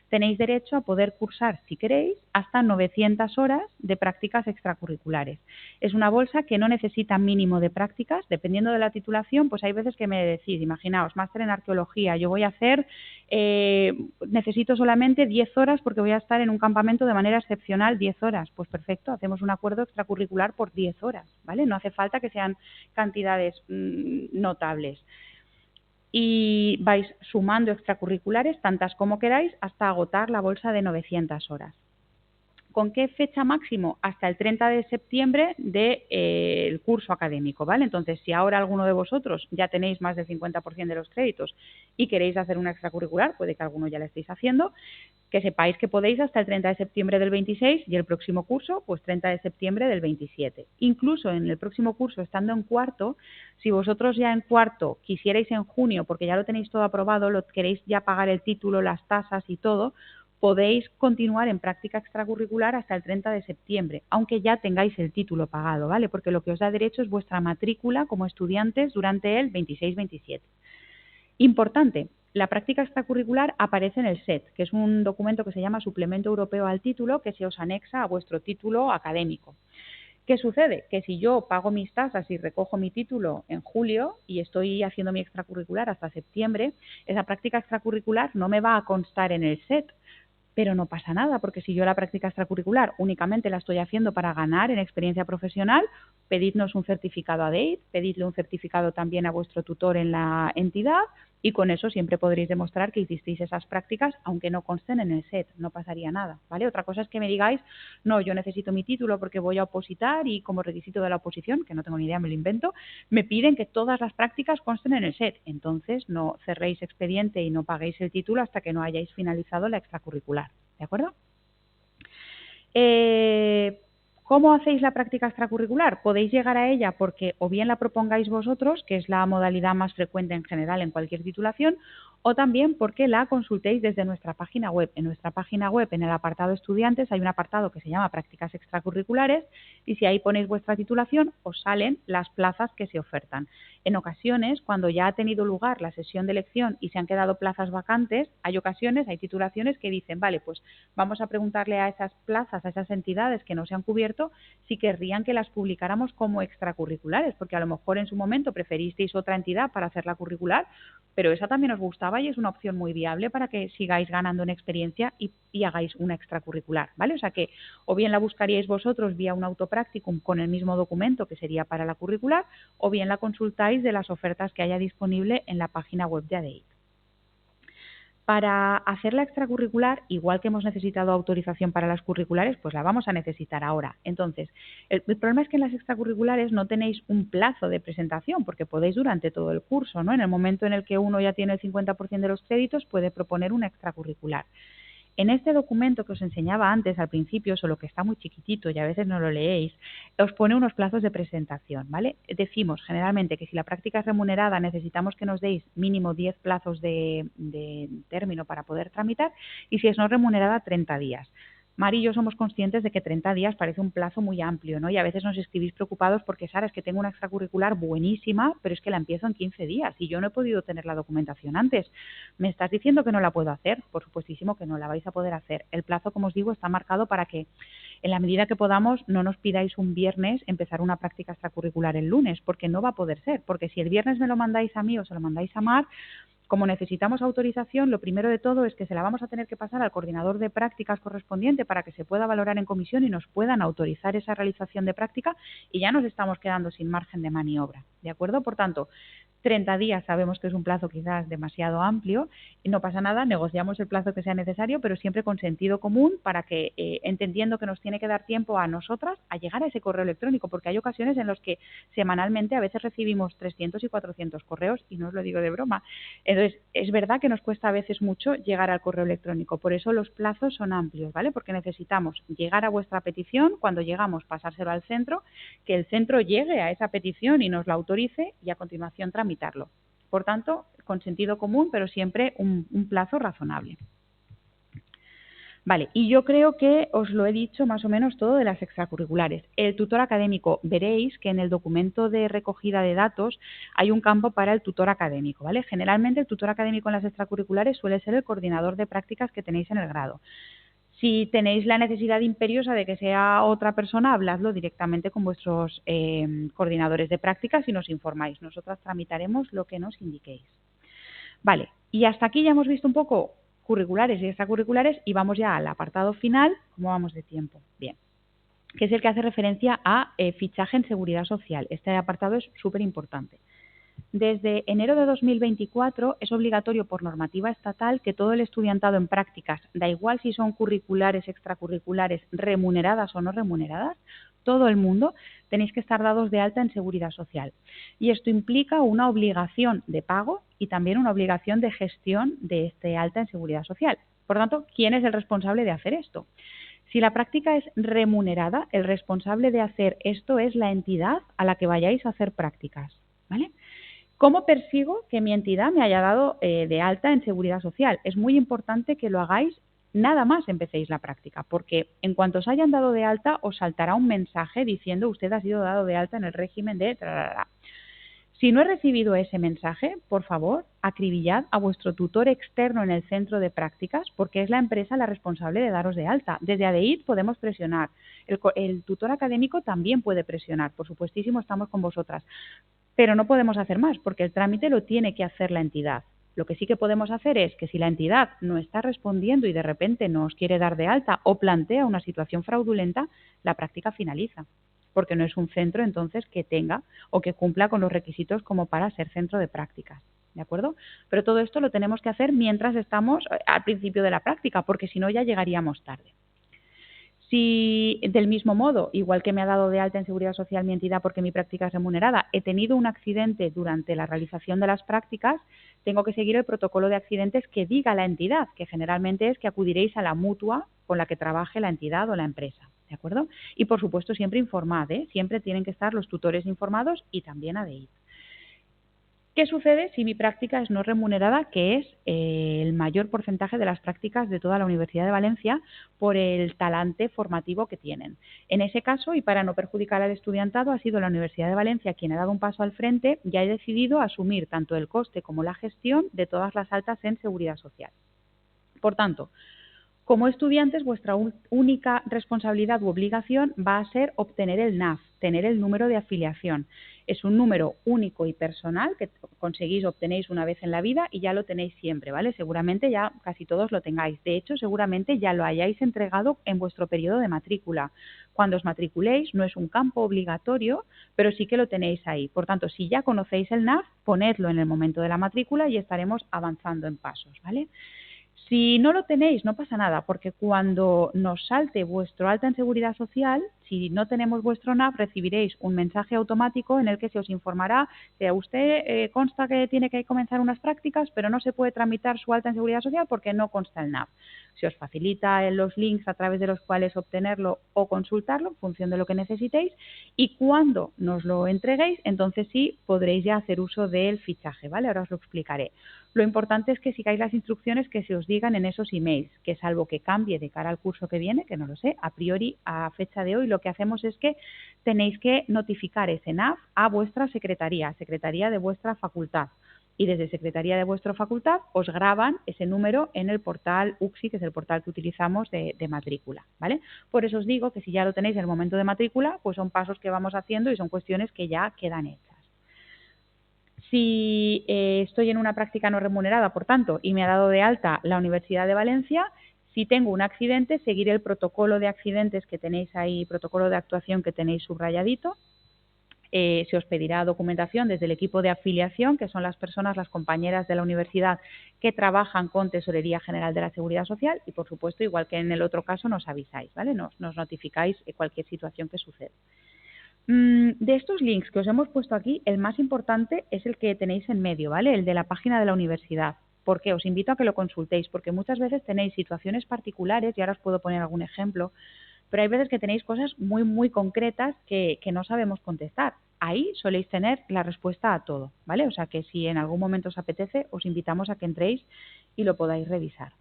tenéis derecho a poder cursar, si queréis, hasta 900 horas de prácticas extracurriculares. Es una bolsa que no necesita mínimo de prácticas, dependiendo de la titulación, pues hay veces que me decís, imaginaos, máster en arqueología, yo voy a hacer, necesito solamente 10 horas porque voy a estar en un campamento de manera excepcional 10 horas. Pues perfecto, hacemos un acuerdo extracurricular por 10 horas, ¿vale? No hace falta que sean cantidades notables. Y vais sumando extracurriculares, tantas como queráis, hasta agotar la bolsa de 900 horas. ¿Con qué fecha máximo? Hasta el 30 de septiembre del curso académico, ¿vale? Entonces, si ahora alguno de vosotros ya tenéis más del 50% de los créditos y queréis hacer una extracurricular, puede que alguno ya lo estéis haciendo, que sepáis que podéis hasta el 30 de septiembre del 26 y el próximo curso, pues 30 de septiembre del 27. Incluso en el próximo curso, estando en cuarto, si vosotros ya en cuarto quisierais en junio, porque ya lo tenéis todo aprobado, lo queréis ya pagar el título, las tasas y todo, podéis continuar en práctica extracurricular hasta el 30 de septiembre, aunque ya tengáis el título pagado, ¿vale? Porque lo que os da derecho es vuestra matrícula como estudiantes durante el 26-27. Importante, la práctica extracurricular aparece en el SET, que es un documento que se llama Suplemento Europeo al Título, que se os anexa a vuestro título académico. ¿Qué sucede? Que si yo pago mis tasas y recojo mi título en julio y estoy haciendo mi extracurricular hasta septiembre, esa práctica extracurricular no me va a constar en el SET. Pero no pasa nada, porque si yo la práctica extracurricular únicamente la estoy haciendo para ganar en experiencia profesional, pedidnos un certificado a DEIT, pedidle un certificado también a vuestro tutor en la entidad y con eso siempre podréis demostrar que hicisteis esas prácticas, aunque no consten en el SET, no pasaría nada, ¿vale? Otra cosa es que me digáis, no, yo necesito mi título porque voy a opositar y como requisito de la oposición, que no tengo ni idea, me lo invento, me piden que todas las prácticas consten en el SET. Entonces no cerréis expediente y no paguéis el título hasta que no hayáis finalizado la extracurricular, ¿de acuerdo? ¿Cómo hacéis la práctica extracurricular? Podéis llegar a ella porque o bien la propongáis vosotros, que es la modalidad más frecuente en general en cualquier titulación, o también porque la consultéis desde nuestra página web. En nuestra página web, en el apartado estudiantes, hay un apartado que se llama prácticas extracurriculares y si ahí ponéis vuestra titulación, os salen las plazas que se ofertan. En ocasiones, cuando ya ha tenido lugar la sesión de elección y se han quedado plazas vacantes, hay titulaciones que dicen, vale, pues vamos a preguntarle a esas plazas, a esas entidades que no se han cubierto, si querrían que las publicáramos como extracurriculares, porque a lo mejor en su momento preferisteis otra entidad para hacerla curricular, pero esa también os gustaba y es una opción muy viable para que sigáis ganando en experiencia y hagáis una extracurricular, ¿vale? O sea que o bien la buscaríais vosotros vía un autopracticum con el mismo documento que sería para la curricular, o bien la consultáis de las ofertas que haya disponible en la página web de ADEIT. Para hacer la extracurricular, igual que hemos necesitado autorización para las curriculares, pues la vamos a necesitar ahora. Entonces, el problema es que en las extracurriculares no tenéis un plazo de presentación, porque podéis durante todo el curso, ¿no? En el momento en el que uno ya tiene el 50% de los créditos, puede proponer una extracurricular. En este documento que os enseñaba antes al principio, solo que está muy chiquitito y a veces no lo leéis, os pone unos plazos de presentación, ¿vale? Decimos generalmente que si la práctica es remunerada necesitamos que nos deis mínimo 10 plazos de término para poder tramitar y si es no remunerada 30 días. Mari y yo somos conscientes de que 30 días parece un plazo muy amplio, ¿no? Y a veces nos escribís preocupados porque, Sara, es que tengo una extracurricular buenísima, pero es que la empiezo en 15 días y yo no he podido tener la documentación antes. ¿Me estás diciendo que no la puedo hacer? Por supuestísimo que no la vais a poder hacer. El plazo, como os digo, está marcado para que, en la medida que podamos, no nos pidáis un viernes empezar una práctica extracurricular el lunes, porque no va a poder ser. Porque si el viernes me lo mandáis a mí o se lo mandáis a Mar, como necesitamos autorización, lo primero de todo es que se la vamos a tener que pasar al coordinador de prácticas correspondiente para que se pueda valorar en comisión y nos puedan autorizar esa realización de práctica y ya nos estamos quedando sin margen de maniobra, ¿de acuerdo? Por tanto, 30 días sabemos que es un plazo quizás demasiado amplio y no pasa nada, negociamos el plazo que sea necesario, pero siempre con sentido común para que, entendiendo que nos tiene que dar tiempo a nosotras a llegar a ese correo electrónico, porque hay ocasiones en las que semanalmente a veces recibimos 300 y 400 correos y no os lo digo de broma. Entonces, es verdad que nos cuesta a veces mucho llegar al correo electrónico, por eso los plazos son amplios, ¿vale? Porque necesitamos llegar a vuestra petición, cuando llegamos pasárselo al centro, que el centro llegue a esa petición y nos la autorice y a continuación tramitarlo. Por tanto, con sentido común, pero siempre un plazo razonable. Vale, y yo creo que os lo he dicho más o menos todo de las extracurriculares. El tutor académico, veréis que en el documento de recogida de datos hay un campo para el tutor académico, ¿vale? Generalmente el tutor académico en las extracurriculares suele ser el coordinador de prácticas que tenéis en el grado. Si tenéis la necesidad imperiosa de que sea otra persona, habladlo directamente con vuestros coordinadores de prácticas y nos informáis. Nosotras tramitaremos lo que nos indiquéis. Vale, y hasta aquí ya hemos visto un poco curriculares y extracurriculares y vamos ya al apartado final. ¿Cómo vamos de tiempo? Bien, que es el que hace referencia a fichaje en seguridad social. Este apartado es súper importante. Desde enero de 2024 es obligatorio por normativa estatal que todo el estudiantado en prácticas, da igual si son curriculares, extracurriculares, remuneradas o no remuneradas, todo el mundo tenéis que estar dados de alta en seguridad social. Y esto implica una obligación de pago y también una obligación de gestión de este alta en seguridad social. Por tanto, ¿quién es el responsable de hacer esto? Si la práctica es remunerada, el responsable de hacer esto es la entidad a la que vayáis a hacer prácticas, ¿vale? ¿Cómo persigo que mi entidad me haya dado de alta en seguridad social? Es muy importante que lo hagáis nada más empecéis la práctica, porque en cuanto os hayan dado de alta, os saltará un mensaje diciendo usted ha sido dado de alta en el régimen de... Si no he recibido ese mensaje, por favor, acribillad a vuestro tutor externo en el centro de prácticas, porque es la empresa la responsable de daros de alta. Desde ADEIT podemos presionar. El tutor académico también puede presionar. Por supuestísimo, estamos con vosotras. Pero no podemos hacer más, porque el trámite lo tiene que hacer la entidad. Lo que sí que podemos hacer es que si la entidad no está respondiendo y de repente nos quiere dar de alta o plantea una situación fraudulenta, la práctica finaliza, porque no es un centro entonces que tenga o que cumpla con los requisitos como para ser centro de prácticas, ¿de acuerdo? Pero todo esto lo tenemos que hacer mientras estamos al principio de la práctica, porque si no ya llegaríamos tarde. Si del mismo modo, igual que me ha dado de alta en seguridad social mi entidad porque mi práctica es remunerada, he tenido un accidente durante la realización de las prácticas, tengo que seguir el protocolo de accidentes que diga la entidad, que generalmente es que acudiréis a la mutua con la que trabaje la entidad o la empresa, ¿de acuerdo? Y por supuesto siempre informad, siempre tienen que estar los tutores informados y también ADEIT. ¿Qué sucede si mi práctica es no remunerada, que es el mayor porcentaje de las prácticas de toda la Universidad de Valencia por el talante formativo que tienen? En ese caso, y para no perjudicar al estudiantado, ha sido la Universidad de Valencia quien ha dado un paso al frente y ha decidido asumir tanto el coste como la gestión de todas las altas en seguridad social. Por tanto, como estudiantes, vuestra única responsabilidad u obligación va a ser obtener el NAF, tener el número de afiliación. Es un número único y personal que obtenéis una vez en la vida y ya lo tenéis siempre, ¿vale? Seguramente ya casi todos lo tengáis. De hecho, seguramente ya lo hayáis entregado en vuestro periodo de matrícula. Cuando os matriculéis no es un campo obligatorio, pero sí que lo tenéis ahí. Por tanto, si ya conocéis el NAF, ponedlo en el momento de la matrícula y estaremos avanzando en pasos, ¿vale? Si no lo tenéis, no pasa nada, porque cuando nos salte vuestro alta en Seguridad Social, si no tenemos vuestro NAF, recibiréis un mensaje automático en el que se os informará que a usted consta que tiene que comenzar unas prácticas, pero no se puede tramitar su alta en Seguridad Social porque no consta el NAF. Se os facilita los links a través de los cuales obtenerlo o consultarlo en función de lo que necesitéis, y cuando nos lo entreguéis, entonces sí podréis ya hacer uso del fichaje, ¿vale? Ahora os lo explicaré. Lo importante es que sigáis las instrucciones que se os digan en esos emails, que salvo que cambie de cara al curso que viene, que no lo sé, a priori, a fecha de hoy, lo que hacemos es que tenéis que notificar ese NAF a vuestra secretaría de vuestra facultad. Y desde secretaría de vuestra facultad os graban ese número en el portal UXI, que es el portal que utilizamos de matrícula, ¿vale? Por eso os digo que si ya lo tenéis en el momento de matrícula, pues son pasos que vamos haciendo y son cuestiones que ya quedan hechas. Si estoy en una práctica no remunerada, por tanto, y me ha dado de alta la Universidad de Valencia, si tengo un accidente, seguiré el protocolo de accidentes que tenéis ahí, protocolo de actuación que tenéis subrayadito. Se os pedirá documentación desde el equipo de afiliación, que son las personas, las compañeras de la universidad que trabajan con Tesorería General de la Seguridad Social, y, por supuesto, igual que en el otro caso, nos avisáis, ¿vale? Nos notificáis cualquier situación que suceda. De estos links que os hemos puesto aquí, el más importante es el que tenéis en medio, ¿vale? El de la página de la universidad. ¿Por qué? Os invito a que lo consultéis, porque muchas veces tenéis situaciones particulares, y ahora os puedo poner algún ejemplo, pero hay veces que tenéis cosas muy, muy concretas que no sabemos contestar. Ahí soléis tener la respuesta a todo, ¿vale? O sea que si en algún momento os apetece, os invitamos a que entréis y lo podáis revisar.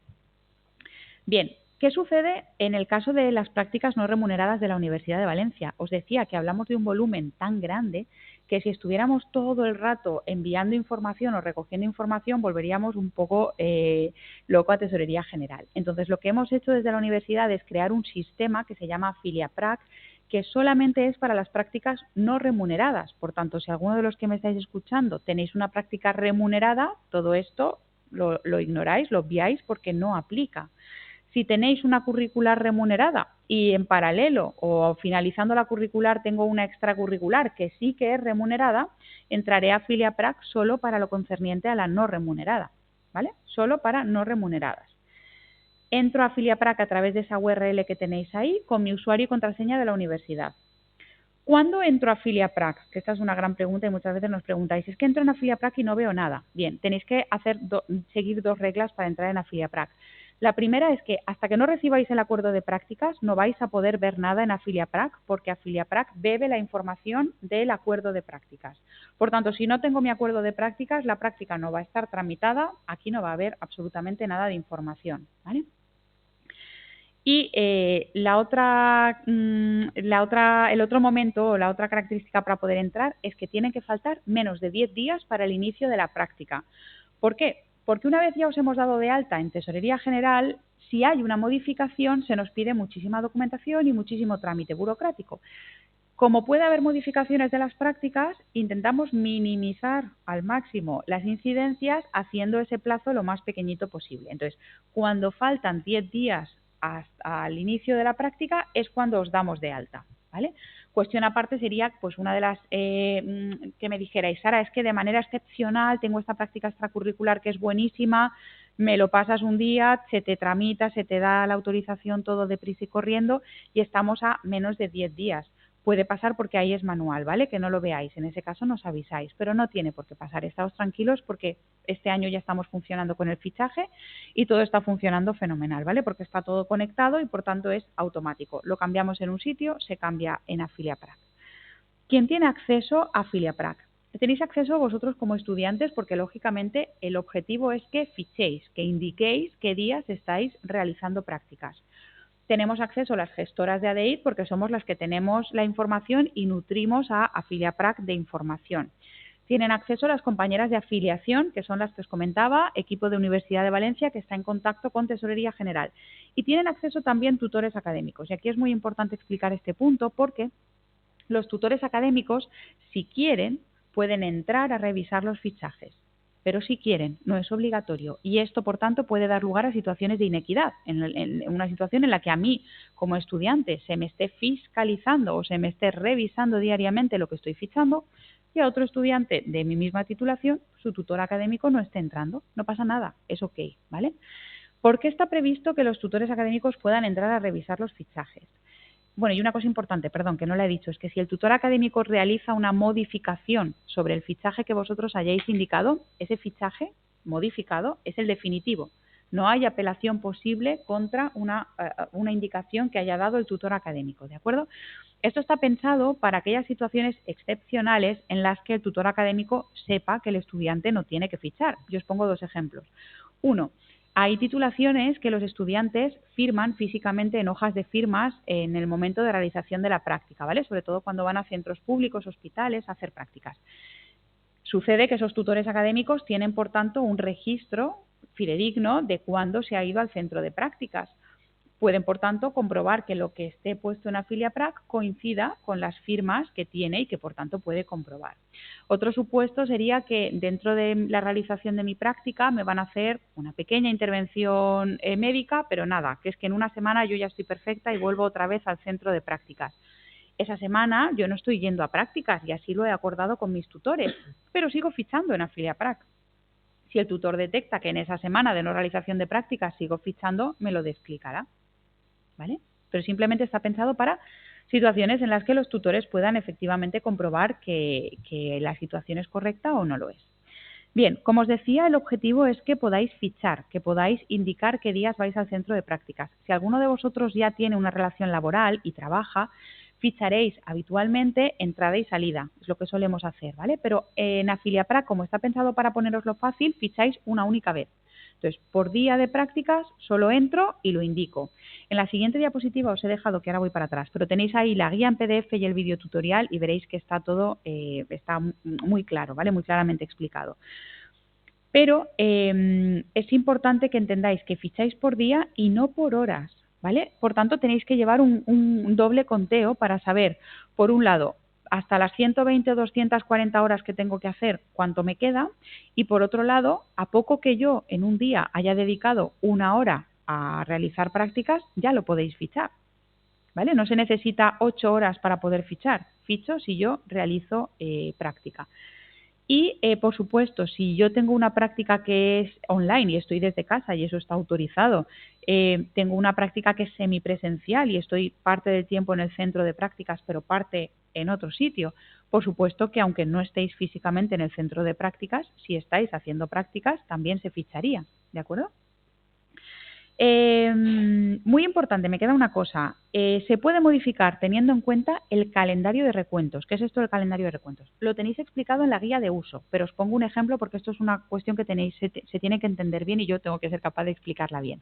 Bien, ¿qué sucede en el caso de las prácticas no remuneradas de la Universidad de Valencia? Os decía que hablamos de un volumen tan grande que si estuviéramos todo el rato enviando información o recogiendo información, volveríamos un poco loco a Tesorería General. Entonces, lo que hemos hecho desde la universidad es crear un sistema que se llama AfiliaPrac, que solamente es para las prácticas no remuneradas. Por tanto, si alguno de los que me estáis escuchando tenéis una práctica remunerada, todo esto lo ignoráis, lo obviáis porque no aplica. Si tenéis una curricular remunerada y en paralelo o finalizando la curricular tengo una extracurricular que sí que es remunerada, entraré a AfiliaPrac solo para lo concerniente a la no remunerada, ¿vale? Solo para no remuneradas. Entro a AfiliaPrac a través de esa URL que tenéis ahí con mi usuario y contraseña de la universidad. ¿Cuándo entro a AfiliaPrac? Que esta es una gran pregunta y muchas veces nos preguntáis, es que entro en AfiliaPrac y no veo nada. Bien, tenéis que seguir dos reglas para entrar en AfiliaPrac. La primera es que hasta que no recibáis el acuerdo de prácticas no vais a poder ver nada en AfiliaPrac, porque AfiliaPrac bebe la información del acuerdo de prácticas. Por tanto, si no tengo mi acuerdo de prácticas, la práctica no va a estar tramitada, aquí no va a haber absolutamente nada de información, ¿vale? Y el otro momento o la otra característica para poder entrar es que tienen que faltar menos de 10 días para el inicio de la práctica. ¿Por qué? Porque una vez ya os hemos dado de alta en Tesorería General, si hay una modificación se nos pide muchísima documentación y muchísimo trámite burocrático. Como puede haber modificaciones de las prácticas, intentamos minimizar al máximo las incidencias haciendo ese plazo lo más pequeñito posible. Entonces, cuando faltan 10 días hasta el inicio de la práctica es cuando os damos de alta, ¿vale? Cuestión aparte sería, pues una de las que me dijerais, Sara, es que de manera excepcional tengo esta práctica extracurricular que es buenísima, me lo pasas un día, se te tramita, se te da la autorización todo deprisa y corriendo y estamos a menos de 10 días. Puede pasar porque ahí es manual, ¿vale? Que no lo veáis, en ese caso nos avisáis, pero no tiene por qué pasar. Estáos tranquilos porque este año ya estamos funcionando con el fichaje y todo está funcionando fenomenal, ¿vale? Porque está todo conectado y por tanto es automático. Lo cambiamos en un sitio, se cambia en AfiliaPrac. ¿Quién tiene acceso a AfiliaPrac? Tenéis acceso vosotros como estudiantes porque lógicamente el objetivo es que fichéis, que indiquéis qué días estáis realizando prácticas. Tenemos acceso a las gestoras de ADEIR porque somos las que tenemos la información y nutrimos a AfiliaPrac de información. Tienen acceso a las compañeras de afiliación, que son las que os comentaba, equipo de Universidad de Valencia que está en contacto con Tesorería General. Y tienen acceso también tutores académicos. Y aquí es muy importante explicar este punto porque los tutores académicos, si quieren, pueden entrar a revisar los fichajes. Pero si quieren, no es obligatorio. Y esto, por tanto, puede dar lugar a situaciones de inequidad. En una situación en la que a mí, como estudiante, se me esté fiscalizando o se me esté revisando diariamente lo que estoy fichando y a otro estudiante de mi misma titulación, su tutor académico no esté entrando. No pasa nada, es ok, ¿vale? ¿Por qué está previsto que los tutores académicos puedan entrar a revisar los fichajes? Bueno, y una cosa importante, perdón, que no le he dicho, es que si el tutor académico realiza una modificación sobre el fichaje que vosotros hayáis indicado, ese fichaje modificado es el definitivo. No hay apelación posible contra una indicación que haya dado el tutor académico, ¿de acuerdo? Esto está pensado para aquellas situaciones excepcionales en las que el tutor académico sepa que el estudiante no tiene que fichar. Yo os pongo 2 ejemplos. Uno, hay titulaciones que los estudiantes firman físicamente en hojas de firmas en el momento de realización de la práctica, ¿vale? Sobre todo cuando van a centros públicos, hospitales, a hacer prácticas. Sucede que esos tutores académicos tienen, por tanto, un registro fidedigno de cuándo se ha ido al centro de prácticas. Pueden, por tanto, comprobar que lo que esté puesto en AfiliaPrac coincida con las firmas que tiene y que, por tanto, puede comprobar. Otro supuesto sería que dentro de la realización de mi práctica me van a hacer una pequeña intervención médica, pero nada, que es que en una semana yo ya estoy perfecta y vuelvo otra vez al centro de prácticas. Esa semana yo no estoy yendo a prácticas y así lo he acordado con mis tutores, pero sigo fichando en AfiliaPrac. Si el tutor detecta que en esa semana de no realización de prácticas sigo fichando, me lo explicará. ¿Vale? Pero simplemente está pensado para situaciones en las que los tutores puedan efectivamente comprobar que la situación es correcta o no lo es. Bien, como os decía, el objetivo es que podáis fichar, que podáis indicar qué días vais al centro de prácticas. Si alguno de vosotros ya tiene una relación laboral y trabaja, ficharéis habitualmente entrada y salida, es lo que solemos hacer, ¿vale? Pero en AfiliaPrac, como está pensado para poneroslo fácil, ficháis una única vez. Entonces, por día de prácticas solo entro y lo indico. En la siguiente diapositiva os he dejado, que ahora voy para atrás, pero tenéis ahí la guía en PDF y el vídeo tutorial y veréis que está todo está muy claro, ¿vale? Muy claramente explicado. Pero es importante que entendáis que ficháis por día y no por horas, ¿vale? Por tanto, tenéis que llevar un doble conteo para saber, por un lado, hasta las 120 o 240 horas que tengo que hacer, cuánto me queda, y por otro lado, a poco que yo en un día haya dedicado 1 hora a realizar prácticas, ya lo podéis fichar, ¿vale? No se necesita 8 horas para poder fichar, ficho si yo realizo práctica. Y, por supuesto, si yo tengo una práctica que es online y estoy desde casa y eso está autorizado, tengo una práctica que es semipresencial y estoy parte del tiempo en el centro de prácticas, pero parte en otro sitio, por supuesto que aunque no estéis físicamente en el centro de prácticas, si estáis haciendo prácticas, también se ficharía, ¿de acuerdo? Muy importante, me queda una cosa. Se puede modificar teniendo en cuenta el calendario de recuentos. ¿Qué es esto del calendario de recuentos? Lo tenéis explicado en la guía de uso, pero os pongo un ejemplo porque esto es una cuestión que se tiene que entender bien y yo tengo que ser capaz de explicarla bien.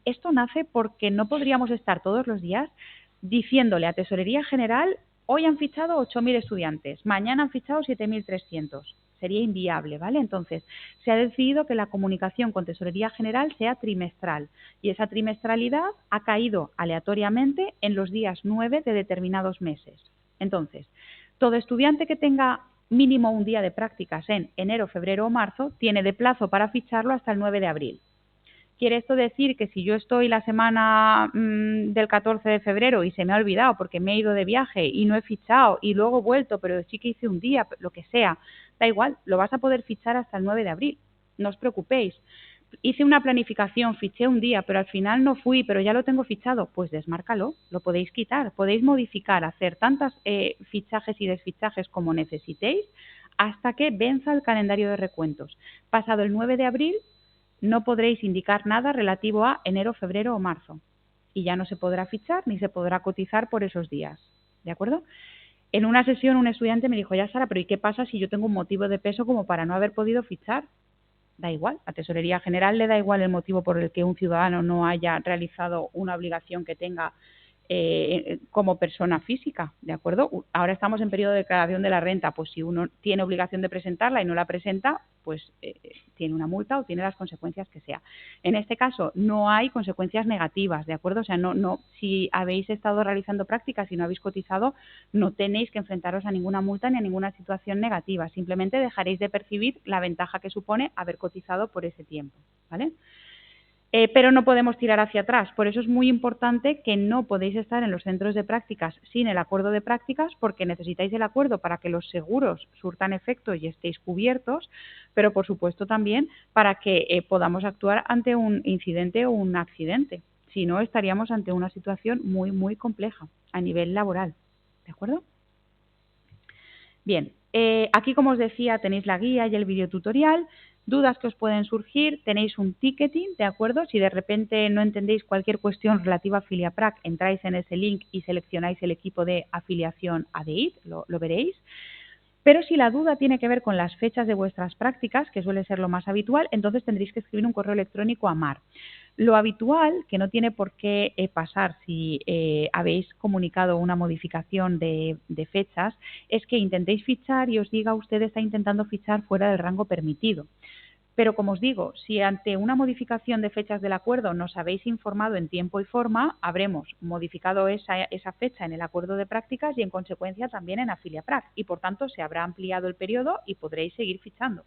Esto nace porque no podríamos estar todos los días diciéndole a Tesorería General: hoy han fichado 8.000 estudiantes, mañana han fichado 7.300. Sería inviable, ¿vale? Entonces, se ha decidido que la comunicación con Tesorería General sea trimestral y esa trimestralidad ha caído aleatoriamente en los días 9 de determinados meses. Entonces, todo estudiante que tenga mínimo un día de prácticas en enero, febrero o marzo tiene de plazo para ficharlo hasta el 9 de abril. ¿Quiere esto decir que si yo estoy la semana del 14 de febrero y se me ha olvidado porque me he ido de viaje y no he fichado y luego he vuelto, pero sí que hice un día, lo que sea, da igual, lo vas a poder fichar hasta el 9 de abril, no os preocupéis. Hice una planificación, fiché un día, pero al final no fui, pero ya lo tengo fichado, pues desmárcalo, lo podéis quitar, podéis modificar, hacer tantos fichajes y desfichajes como necesitéis hasta que venza el calendario de recuentos. Pasado el 9 de abril, no podréis indicar nada relativo a enero, febrero o marzo. Y ya no se podrá fichar ni se podrá cotizar por esos días. ¿De acuerdo? En una sesión un estudiante me dijo: ya Sara, pero ¿y qué pasa si yo tengo un motivo de peso como para no haber podido fichar? Da igual, a Tesorería General le da igual el motivo por el que un ciudadano no haya realizado una obligación que tenga como persona física, ¿de acuerdo? Ahora estamos en periodo de declaración de la renta, pues si uno tiene obligación de presentarla y no la presenta, pues tiene una multa o tiene las consecuencias que sea. En este caso no hay consecuencias negativas, ¿de acuerdo? O sea, no, si habéis estado realizando prácticas y no habéis cotizado, no tenéis que enfrentaros a ninguna multa ni a ninguna situación negativa, simplemente dejaréis de percibir la ventaja que supone haber cotizado por ese tiempo, ¿vale? pero no podemos tirar hacia atrás. Por eso es muy importante que no podéis estar en los centros de prácticas sin el acuerdo de prácticas, porque necesitáis el acuerdo para que los seguros surtan efecto y estéis cubiertos, pero por supuesto también para que podamos actuar ante un incidente o un accidente. Si no, estaríamos ante una situación muy, muy compleja a nivel laboral. ¿De acuerdo? Bien, aquí como os decía tenéis la guía y el videotutorial. Dudas que os pueden surgir, tenéis un ticketing, ¿de acuerdo? Si de repente no entendéis cualquier cuestión relativa a FiliaPrac, entráis en ese link y seleccionáis el equipo de afiliación ADEIT, lo veréis. Pero si la duda tiene que ver con las fechas de vuestras prácticas, que suele ser lo más habitual, entonces tendréis que escribir un correo electrónico a Mar. Lo habitual, que no tiene por qué pasar si habéis comunicado una modificación de fechas, es que intentéis fichar y os diga usted está intentando fichar fuera del rango permitido. Pero, como os digo, si ante una modificación de fechas del acuerdo nos habéis informado en tiempo y forma, habremos modificado esa fecha en el acuerdo de prácticas y, en consecuencia, también en AfiliaPrac. Y, por tanto, se habrá ampliado el periodo y podréis seguir fichando.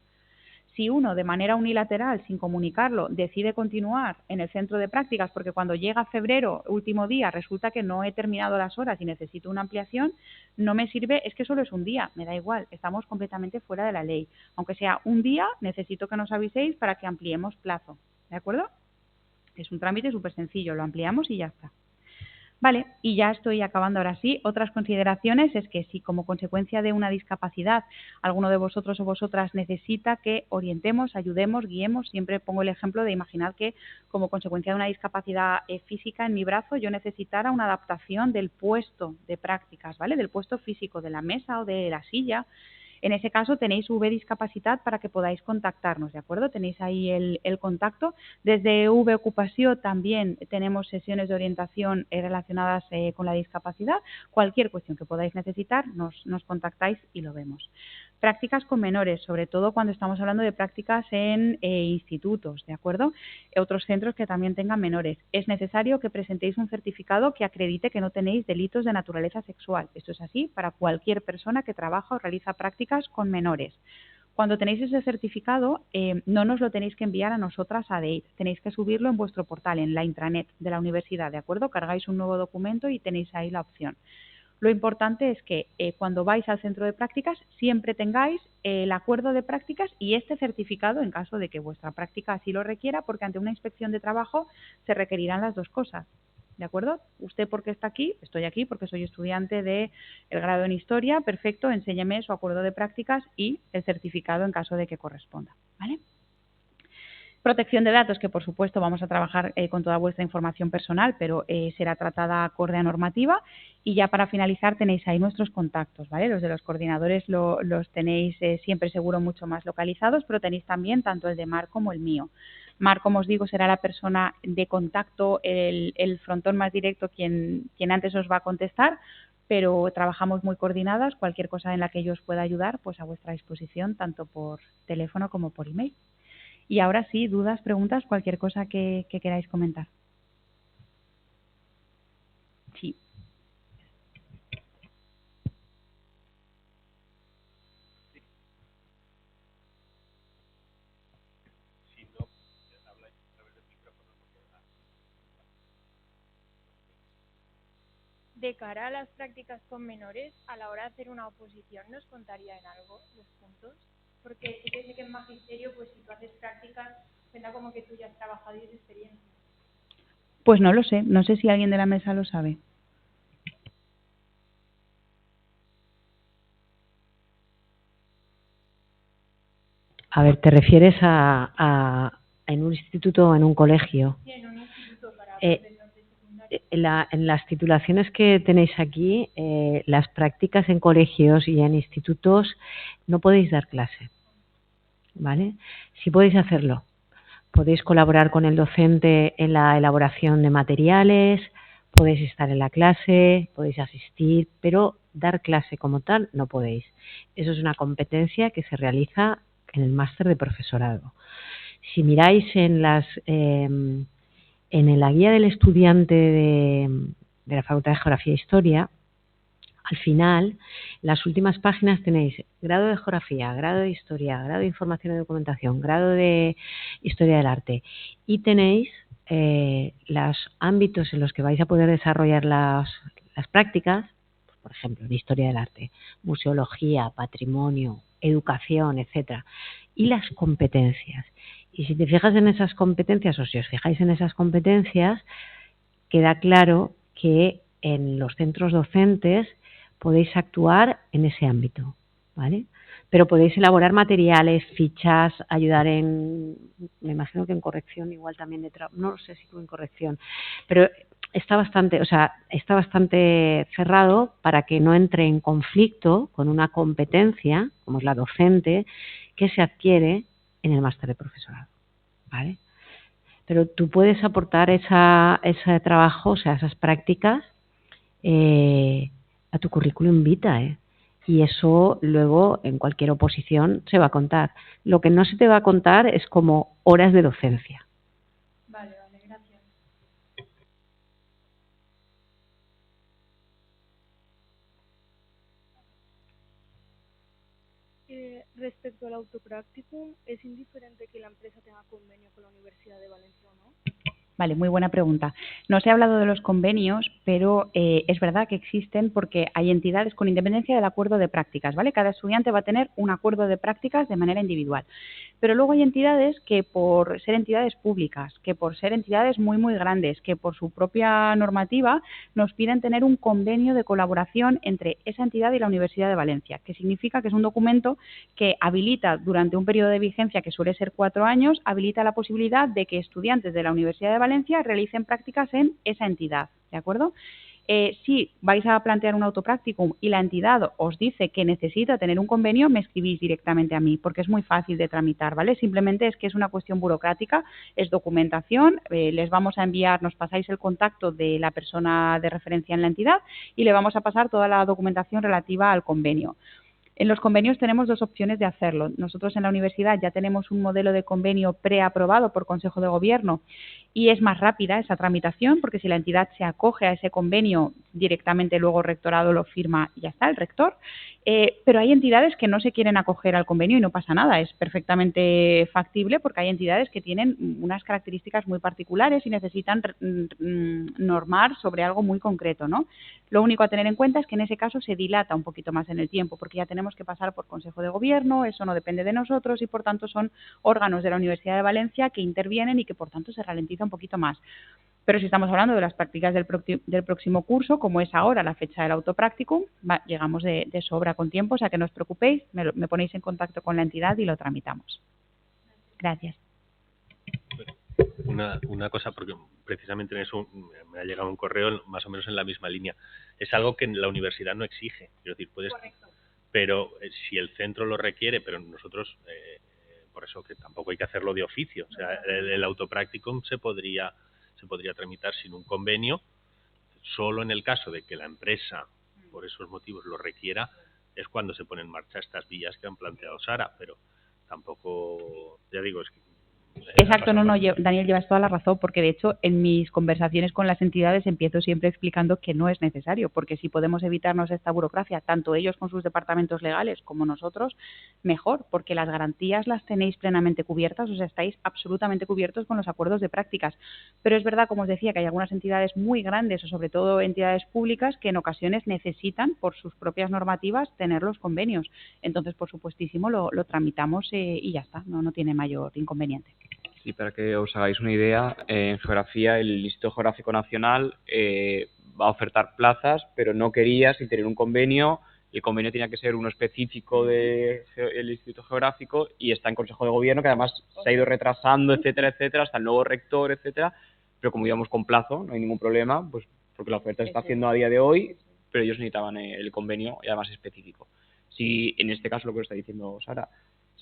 Si uno, de manera unilateral, sin comunicarlo, decide continuar en el centro de prácticas porque cuando llega febrero, último día, resulta que no he terminado las horas y necesito una ampliación, no me sirve, es que solo es un día, me da igual, estamos completamente fuera de la ley. Aunque sea un día, necesito que nos aviséis para que ampliemos plazo, ¿de acuerdo? Es un trámite súper sencillo, lo ampliamos y ya está. Vale, y ya estoy acabando ahora sí. Otras consideraciones es que si como consecuencia de una discapacidad alguno de vosotros o vosotras necesita que orientemos, ayudemos, guiemos, siempre pongo el ejemplo de imaginar que como consecuencia de una discapacidad física en mi brazo yo necesitara una adaptación del puesto de prácticas, ¿vale? Del puesto físico, de la mesa o de la silla. En ese caso tenéis V-Discapacitat para que podáis contactarnos, ¿de acuerdo? Tenéis ahí el contacto. Desde V-Ocupació también tenemos sesiones de orientación relacionadas con la discapacidad. Cualquier cuestión que podáis necesitar, nos contactáis y lo vemos. Prácticas con menores, sobre todo cuando estamos hablando de prácticas en institutos, ¿de acuerdo? Otros centros que también tengan menores. Es necesario que presentéis un certificado que acredite que no tenéis delitos de naturaleza sexual. Esto es así para cualquier persona que trabaja o realiza prácticas con menores. Cuando tenéis ese certificado, no nos lo tenéis que enviar a nosotras a DEIT. Tenéis que subirlo en vuestro portal, en la intranet de la universidad, ¿de acuerdo? Cargáis un nuevo documento y tenéis ahí la opción. Lo importante es que cuando vais al centro de prácticas siempre tengáis el acuerdo de prácticas y este certificado en caso de que vuestra práctica así lo requiera, porque ante una inspección de trabajo se requerirán las dos cosas. ¿De acuerdo? Usted porque está aquí, estoy aquí porque soy estudiante del grado en Historia, perfecto, enséñeme su acuerdo de prácticas y el certificado en caso de que corresponda. ¿Vale? Protección de datos, que por supuesto vamos a trabajar con toda vuestra información personal, pero será tratada acorde a normativa. Y ya para finalizar tenéis ahí nuestros contactos, ¿vale? Los de los coordinadores los tenéis siempre seguro mucho más localizados, pero tenéis también tanto el de Mar como el mío. Mar, como os digo, será la persona de contacto, el frontón más directo quien antes os va a contestar, pero trabajamos muy coordinadas. Cualquier cosa en la que yo os pueda ayudar, pues a vuestra disposición, tanto por teléfono como por email. Y ahora sí, dudas, preguntas, cualquier cosa que queráis comentar. Sí. De cara a las prácticas con menores, a la hora de hacer una oposición, ¿nos contaría en algo los puntos? Porque sí que sé que en magisterio, pues si tú haces prácticas, cuenta como que tú ya has trabajado y es experiencia. Pues no lo sé, no sé si alguien de la mesa lo sabe. A ver, ¿te refieres en un instituto o en un colegio? Sí, en un instituto para profesores de En secundaria. las titulaciones que tenéis aquí, las prácticas en colegios y en institutos no podéis dar clase, ¿vale? Sí podéis hacerlo. Podéis colaborar con el docente en la elaboración de materiales, podéis estar en la clase, podéis asistir, pero dar clase como tal no podéis. Eso es una competencia que se realiza en el máster de profesorado. Si miráis en la guía del estudiante de la Facultad de Geografía e Historia, al final, las últimas páginas tenéis grado de Geografía, grado de Historia, grado de Información y Documentación, grado de Historia del Arte y tenéis los ámbitos en los que vais a poder desarrollar las prácticas, por ejemplo, de historia del arte, museología, patrimonio, educación, etcétera, y las competencias. Y si te fijas en esas competencias, o si os fijáis en esas competencias, queda claro que en los centros docentes podéis actuar en ese ámbito, ¿vale? Pero podéis elaborar materiales, fichas, ayudar en, me imagino que en corrección igual también no sé si en corrección, pero está bastante cerrado para que no entre en conflicto con una competencia, como es la docente, que se adquiere en el máster de profesorado, ¿vale? Pero tú puedes aportar ese trabajo, o sea, esas prácticas a tu currículum vitae. Y eso luego en cualquier oposición se va a contar. Lo que no se te va a contar es como horas de docencia. Vale, gracias. Respecto al autopracticum, ¿es indiferente que la empresa tenga convenio con la Universidad de Valencia o no? Vale, muy buena pregunta. No se ha hablado de los convenios, pero es verdad que existen porque hay entidades con independencia del acuerdo de prácticas, ¿vale? Cada estudiante va a tener un acuerdo de prácticas de manera individual. Pero luego hay entidades que por ser entidades públicas, que por ser entidades muy, muy grandes, que por su propia normativa nos piden tener un convenio de colaboración entre esa entidad y la Universidad de Valencia, que significa que es un documento que habilita durante un periodo de vigencia que suele ser 4 años, habilita la posibilidad de que estudiantes de la Universidad de Valencia realicen prácticas en esa entidad, ¿de acuerdo? Si vais a plantear un autopracticum y la entidad os dice que necesita tener un convenio, me escribís directamente a mí, porque es muy fácil de tramitar, ¿vale? Simplemente es que es una cuestión burocrática, es documentación, les vamos a enviar, nos pasáis el contacto de la persona de referencia en la entidad y le vamos a pasar toda la documentación relativa al convenio. En los convenios tenemos dos opciones de hacerlo. Nosotros en la universidad ya tenemos un modelo de convenio preaprobado por Consejo de Gobierno y es más rápida esa tramitación porque si la entidad se acoge a ese convenio, directamente luego el rectorado lo firma y ya está, el rector. Pero hay entidades que no se quieren acoger al convenio y no pasa nada, es perfectamente factible porque hay entidades que tienen unas características muy particulares y necesitan normar sobre algo muy concreto, ¿no? Lo único a tener en cuenta es que en ese caso se dilata un poquito más en el tiempo porque ya tenemos que pasar por Consejo de Gobierno, eso no depende de nosotros y por tanto son órganos de la Universidad de Valencia que intervienen y que por tanto se ralentiza un poquito más. Pero si estamos hablando de las prácticas del próximo curso, como es ahora la fecha del autopracticum, llegamos de sobra con tiempo, o sea que no os preocupéis, me ponéis en contacto con la entidad y lo tramitamos. Gracias. Una cosa, porque precisamente en eso me ha llegado un correo más o menos en la misma línea. Es algo que la universidad no exige. Es decir, puedes, pero si el centro lo requiere, pero nosotros, por eso que tampoco hay que hacerlo de oficio. O sea, el autopracticum se podría tramitar sin un convenio, solo en el caso de que la empresa, por esos motivos, lo requiera, es cuando se ponen en marcha estas vías que han planteado Sara, pero tampoco, ya digo, es que Exacto, no, Daniel, llevas toda la razón, porque de hecho en mis conversaciones con las entidades empiezo siempre explicando que no es necesario, porque si podemos evitarnos esta burocracia, tanto ellos con sus departamentos legales como nosotros, mejor, porque las garantías las tenéis plenamente cubiertas, o sea, estáis absolutamente cubiertos con los acuerdos de prácticas. Pero es verdad, como os decía, que hay algunas entidades muy grandes, o sobre todo entidades públicas, que en ocasiones necesitan, por sus propias normativas, tener los convenios. Entonces, por supuestísimo, lo tramitamos y ya está, no tiene mayor inconveniente. Sí, para que os hagáis una idea, en geografía el Instituto Geográfico Nacional va a ofertar plazas, pero no quería sin tener un convenio, y el convenio tenía que ser uno específico del Instituto Geográfico y está en Consejo de Gobierno, que además se ha ido retrasando, etcétera, etcétera, hasta el nuevo rector, etcétera, pero como íbamos con plazo, no hay ningún problema, pues porque la oferta se está haciendo a día de hoy, pero ellos necesitaban el convenio y además específico. Si en este caso lo que os está diciendo Sara,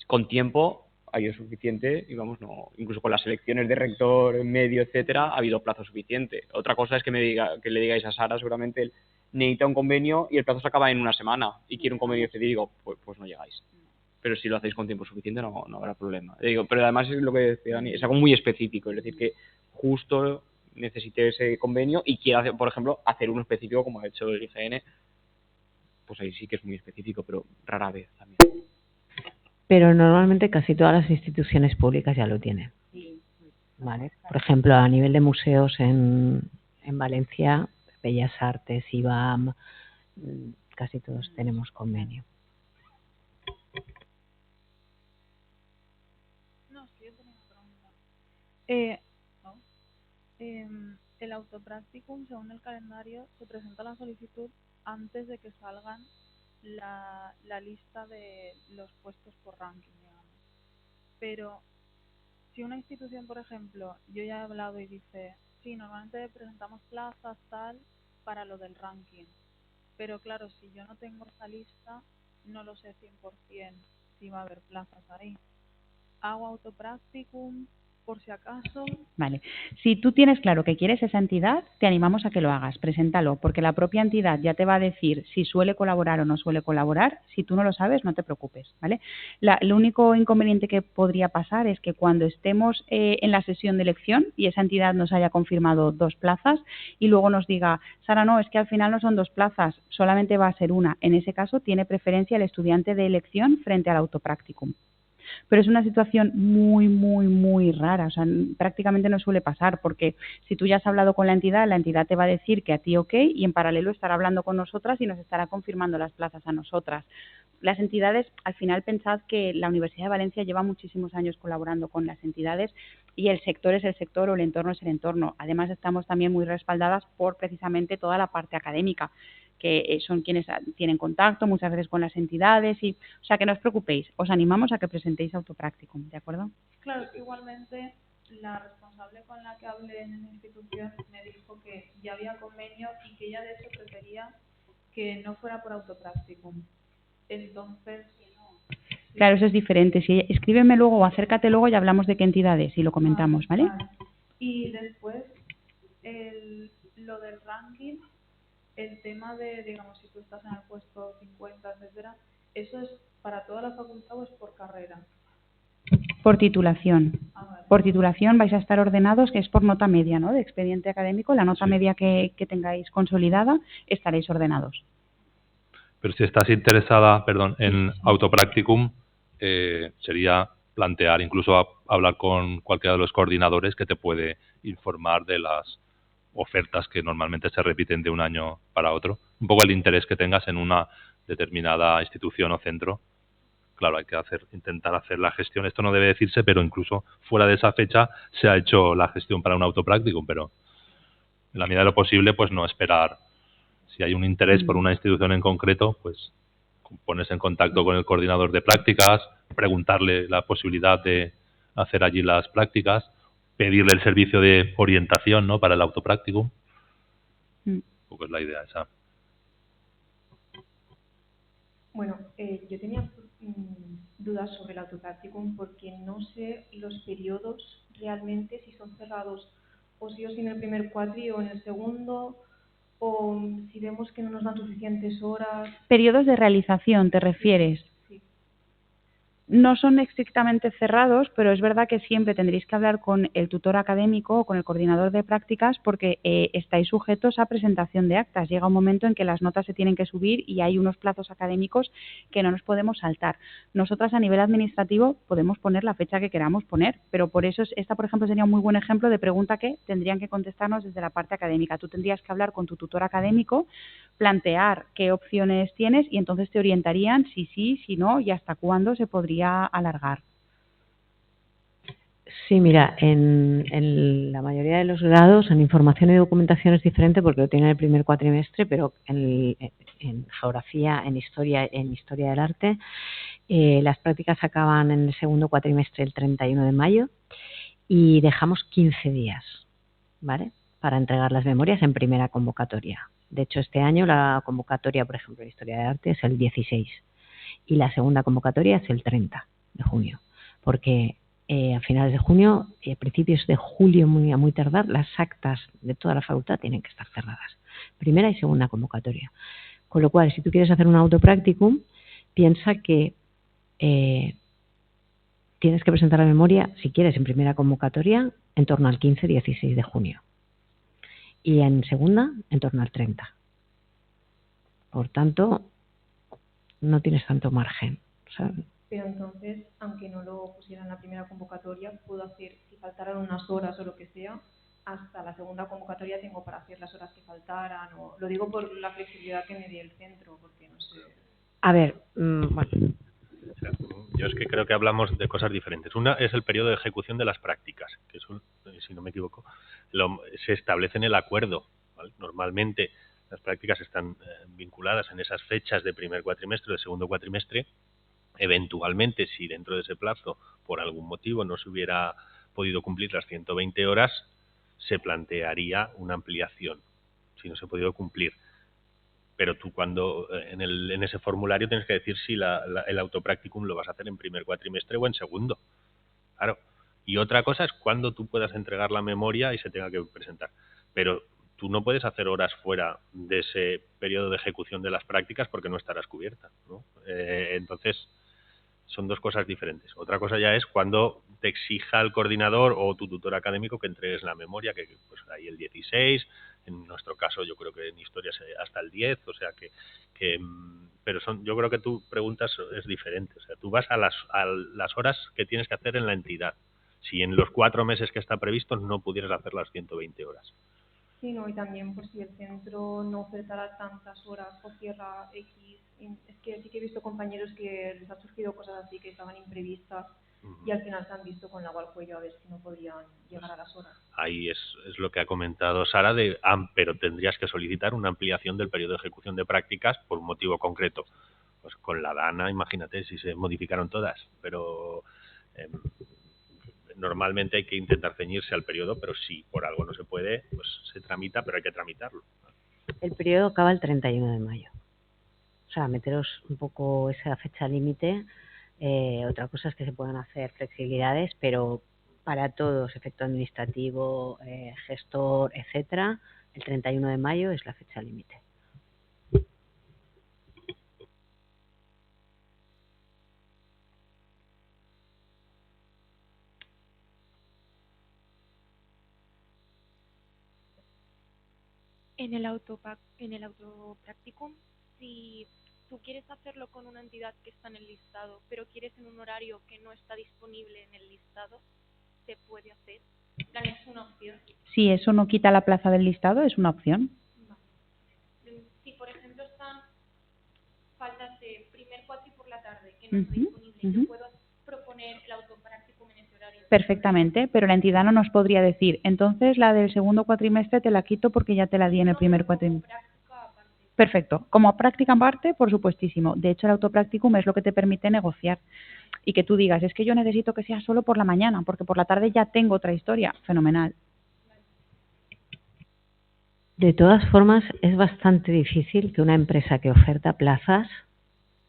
con tiempo ha habido suficiente y vamos, no, incluso con las elecciones de rector medio, etcétera, ha habido plazo suficiente. Otra cosa es que que le digáis a Sara, seguramente él necesita un convenio y el plazo se acaba en una semana y quiere un convenio y digo, pues no llegáis. Pero si lo hacéis con tiempo suficiente no habrá problema. Digo, pero además es lo que decía Dani, es algo muy específico, es decir, que justo necesite ese convenio y quiera, por ejemplo, hacer uno específico como ha hecho el IGN, pues ahí sí que es muy específico, pero rara vez también. Pero normalmente casi todas las instituciones públicas ya lo tienen. ¿vale? Por ejemplo, a nivel de museos en Valencia, Bellas Artes, IBAM, casi todos tenemos convenio. No, es que yo tenía una pregunta. El autopracticum, según el calendario, se presenta la solicitud antes de que salgan la lista de los puestos por ranking, digamos. Pero si una institución, por ejemplo, yo ya he hablado y dice, sí, normalmente presentamos plazas tal para lo del ranking, pero claro, si yo no tengo esa lista, no lo sé 100% si va a haber plazas ahí. Hago autopracticum por si acaso. Vale. Si tú tienes claro que quieres esa entidad, te animamos a que lo hagas, preséntalo, porque la propia entidad ya te va a decir si suele colaborar o no suele colaborar. Si tú no lo sabes, no te preocupes, ¿vale? El único inconveniente que podría pasar es que cuando estemos en la sesión de elección y esa entidad nos haya confirmado 2 plazas y luego nos diga, Sara, no, es que al final no son 2 plazas, solamente va a ser una. En ese caso, tiene preferencia el estudiante de elección frente al autopracticum. Pero es una situación muy, muy, muy rara, o sea, prácticamente no suele pasar, porque si tú ya has hablado con la entidad te va a decir que a ti ok, y en paralelo estará hablando con nosotras y nos estará confirmando las plazas a nosotras. Las entidades, al final pensad que la Universidad de Valencia lleva muchísimos años colaborando con las entidades y el sector es el sector o el entorno es el entorno. Además, estamos también muy respaldadas por precisamente toda la parte académica, que son quienes tienen contacto muchas veces con las entidades. O sea, que no os preocupéis, os animamos a que presentéis autopracticum, ¿de acuerdo? Claro, igualmente la responsable con la que hablé en esa institución me dijo que ya había convenio y que ella de hecho prefería que no fuera por autopracticum. Entonces, Claro, eso es diferente. Si escríbeme luego o acércate luego y hablamos de qué entidades y lo comentamos, ¿vale? Vale. Y después, lo del ranking, el tema de, digamos, si tú estás en el puesto 50, etcétera, ¿eso es para toda la facultad o es por carrera? Por titulación. Vale. Por titulación vais a estar ordenados, que es por nota media, ¿no? De expediente académico, la nota media que tengáis consolidada, estaréis ordenados. Pero si estás interesada, en autopracticum, sería plantear, incluso hablar con cualquiera de los coordinadores que te puede informar de las ofertas que normalmente se repiten de un año para otro. Un poco el interés que tengas en una determinada institución o centro. Claro, hay que intentar hacer la gestión. Esto no debe decirse, pero incluso fuera de esa fecha se ha hecho la gestión para un autopracticum, pero en la medida de lo posible, pues no esperar. Si hay un interés por una institución en concreto, pues ponerse en contacto con el coordinador de prácticas, preguntarle la posibilidad de hacer allí las prácticas, pedirle el servicio de orientación, ¿no?, para el autopracticum. Un poco es la idea esa. Bueno, yo tenía dudas sobre el autopracticum porque no sé los periodos realmente si son cerrados o sí o sí en el primer cuatri o en el segundo, o si vemos que no nos dan suficientes horas. ¿Periodos de realización te refieres? Sí. No son estrictamente cerrados, pero es verdad que siempre tendréis que hablar con el tutor académico o con el coordinador de prácticas porque estáis sujetos a presentación de actas. Llega un momento en que las notas se tienen que subir y hay unos plazos académicos que no nos podemos saltar. Nosotras a nivel administrativo podemos poner la fecha que queramos poner, pero por eso esta, por ejemplo, sería un muy buen ejemplo de pregunta que tendrían que contestarnos desde la parte académica. Tú tendrías que hablar con tu tutor académico, plantear qué opciones tienes y entonces te orientarían si sí, si no y hasta cuándo se podría alargar. Sí, mira, en la mayoría de los grados, en información y documentación es diferente porque lo tiene el primer cuatrimestre, pero en geografía, en historia del arte, las prácticas acaban en el segundo cuatrimestre el 31 de mayo y dejamos 15 días, ¿vale?, para entregar las memorias en primera convocatoria. De hecho, este año la convocatoria, por ejemplo, de historia del arte es el 16 y la segunda convocatoria es el 30 de junio, porque a finales de junio y a principios de julio, a muy tardar, las actas de toda la facultad tienen que estar cerradas, primera y segunda convocatoria. Con lo cual, si tú quieres hacer un autopracticum, piensa que tienes que presentar la memoria, si quieres, en primera convocatoria, en torno al 15-16 de junio y en segunda, en torno al 30. Por tanto, no tienes tanto margen. O sea, pero entonces, aunque no lo pusiera en la primera convocatoria, puedo hacer, si faltaran unas horas o lo que sea, hasta la segunda convocatoria tengo para hacer las horas que faltaran. O, lo digo por la flexibilidad que me dé el centro, porque no sé. A ver, bueno, O sea, yo es que creo que hablamos de cosas diferentes. Una es el periodo de ejecución de las prácticas, que eso, si no me equivoco, se establece en el acuerdo, ¿vale? Normalmente las prácticas están vinculadas en esas fechas de primer cuatrimestre o de segundo cuatrimestre. Eventualmente, si dentro de ese plazo, por algún motivo, no se hubiera podido cumplir las 120 horas, se plantearía una ampliación, si no se ha podido cumplir. Pero tú cuando en ese formulario tienes que decir si el autopracticum lo vas a hacer en primer cuatrimestre o en segundo. Claro. Y otra cosa es cuando tú puedas entregar la memoria y se tenga que presentar. Pero tú no puedes hacer horas fuera de ese periodo de ejecución de las prácticas porque no estarás cubierta, ¿no? Entonces, son dos cosas diferentes. Otra cosa ya es cuando te exija el coordinador o tu tutor académico que entregues la memoria, que pues ahí el 16, en nuestro caso yo creo que en historias hasta el 10, o sea que pero yo creo que tu pregunta es diferente, o sea, tú vas a las horas que tienes que hacer en la entidad. Si en los 4 meses que está previsto no pudieras hacer las 120 horas. Sí, no, y también pues si el centro no ofertara tantas horas o cierra X, es que sí que he visto compañeros que les han surgido cosas así que estaban imprevistas y al final se han visto con la agua al cuello a ver si no podían llegar a las horas. Ahí es lo que ha comentado Sara, pero tendrías que solicitar una ampliación del periodo de ejecución de prácticas por un motivo concreto. Pues con la DANA, imagínate si se modificaron todas, pero normalmente hay que intentar ceñirse al periodo, pero si por algo no se puede, pues se tramita, pero hay que tramitarlo. el periodo acaba el 31 de mayo. O sea, meteros un poco esa fecha límite. Otra cosa es que se puedan hacer flexibilidades, pero para todos, efecto administrativo, gestor, etcétera, el 31 de mayo es la fecha límite. En el autopracticum, si tú quieres hacerlo con una entidad que está en el listado, pero quieres en un horario que no está disponible en el listado, ¿se puede hacer? ¿Es una opción? Si eso no quita la plaza del listado, es una opción. Vale. Si, por ejemplo, están faltas de primer cuatri por la tarde, que no está disponible, yo puedo proponer el autopracticum en ese horario. Perfectamente, pero la entidad no nos podría decir, entonces la del segundo cuatrimestre te la quito porque ya te la di en el primer cuatrimestre. Perfecto. Como práctica aparte, por supuestísimo. De hecho, el autopracticum es lo que te permite negociar y que tú digas, es que yo necesito que sea solo por la mañana, porque por la tarde ya tengo otra historia. Fenomenal. De todas formas, es bastante difícil que una empresa que oferta plazas,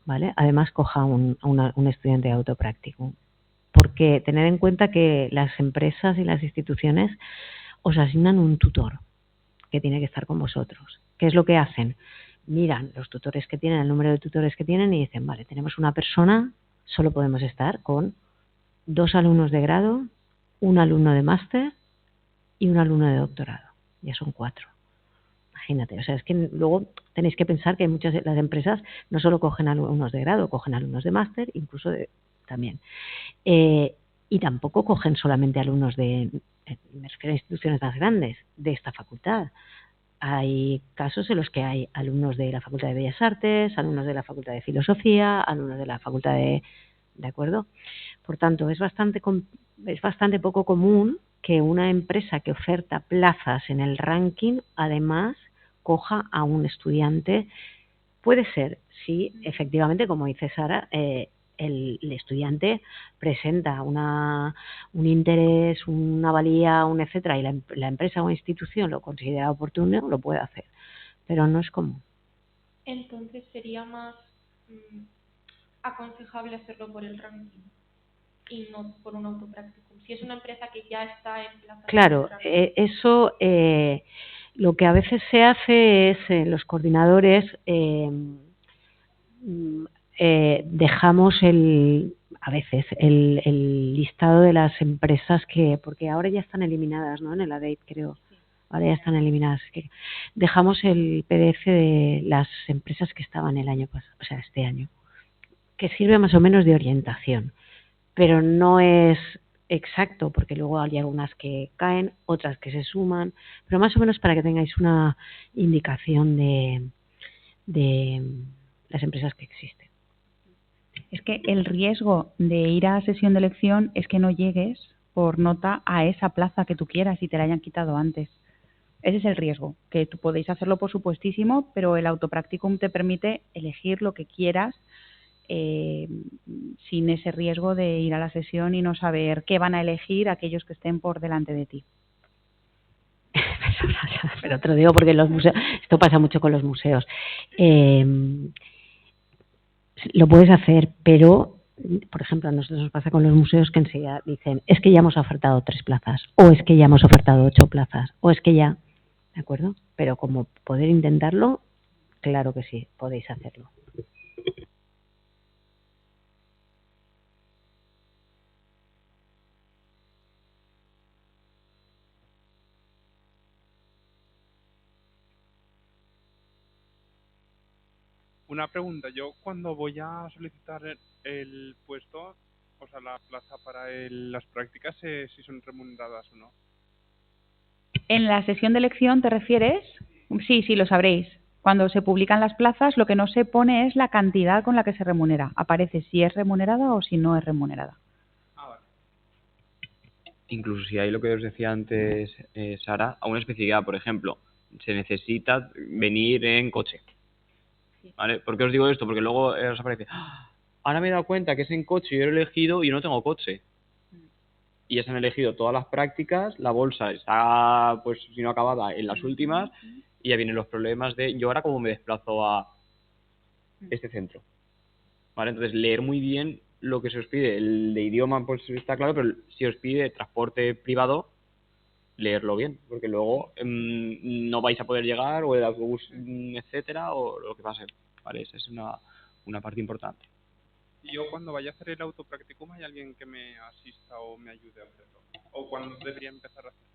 ¿vale?, además coja un estudiante de autopracticum. Porque tened en cuenta que las empresas y las instituciones os asignan un tutor que tiene que estar con vosotros. ¿Qué es lo que hacen? Miran los tutores que tienen, el número de tutores que tienen y dicen, vale, tenemos una persona, solo podemos estar con 2 alumnos de grado, un alumno de máster y un alumno de doctorado. Ya son 4. Imagínate, o sea, es que luego tenéis que pensar que muchas de las empresas no solo cogen alumnos de grado, cogen alumnos de máster, incluso también. Y tampoco cogen solamente alumnos me refiero a instituciones más grandes, de esta facultad. Hay casos en los que hay alumnos de la Facultad de Bellas Artes, alumnos de la Facultad de Filosofía, alumnos de la Facultad ¿de acuerdo? Por tanto, es bastante poco común que una empresa que oferta plazas en el ranking, además, coja a un estudiante. Puede ser, sí, efectivamente, como dice Sara, el estudiante presenta un interés, una valía, un etcétera, y la empresa o institución lo considera oportuno, lo puede hacer, pero no es común. Entonces sería más aconsejable hacerlo por el ranking y no por un autopracticum. Si es una empresa que ya está en plaza. Claro, eso lo que a veces se hace es los coordinadores dejamos a veces el listado de las empresas porque ahora ya están eliminadas, ¿no? En el ADEIP, creo. Ahora ya están eliminadas. Que dejamos el PDF de las empresas que estaban el año pasado, o sea, este año. que sirve más o menos de orientación, pero no es exacto, porque luego hay algunas que caen, otras que se suman, pero más o menos para que tengáis una indicación de las empresas que existen. Es que el riesgo de ir a sesión de elección es que no llegues por nota a esa plaza que tú quieras y te la hayan quitado antes. Ese es el riesgo, que tú podéis hacerlo por supuestísimo, pero el autopracticum te permite elegir lo que quieras sin ese riesgo de ir a la sesión y no saber qué van a elegir aquellos que estén por delante de ti. Pero te lo digo porque los museos, esto pasa mucho con los museos. Lo puedes hacer, pero, por ejemplo, a nosotros nos pasa con los museos que enseguida dicen, es que ya hemos ofertado 3 plazas, o es que ya hemos ofertado 8 plazas, o es que ya, ¿de acuerdo? Pero como poder intentarlo, claro que sí, podéis hacerlo. Una pregunta, yo cuando voy a solicitar el puesto, o sea, la plaza para las prácticas, si son remuneradas o no. ¿En la sesión de elección te refieres? Sí, sí, lo sabréis. Cuando se publican las plazas, lo que no se pone es la cantidad con la que se remunera. Aparece si es remunerada o si no es remunerada. Incluso si hay lo que os decía antes, Sara, a una especificidad, por ejemplo, se necesita venir en coche. ¿Vale? ¿Por qué os digo esto? Porque luego os aparece, ahora me he dado cuenta que es en coche y yo lo he elegido y yo no tengo coche. Y ya se han elegido todas las prácticas, la bolsa está, pues, si no acabada, en las últimas, y ya vienen los problemas de, yo ahora cómo me desplazo a este centro. ¿Vale? Entonces, leer muy bien lo que se os pide. El de idioma, pues está claro, pero si os pide transporte privado, leerlo bien, porque luego no vais a poder llegar, o el autobús, etcétera, o lo que pase. ¿Vale? Esa es una parte importante. Y yo cuando vaya a hacer el autopracticum, ¿hay alguien que me asista o me ayude a hacerlo? ¿O cuándo debería empezar a hacerlo?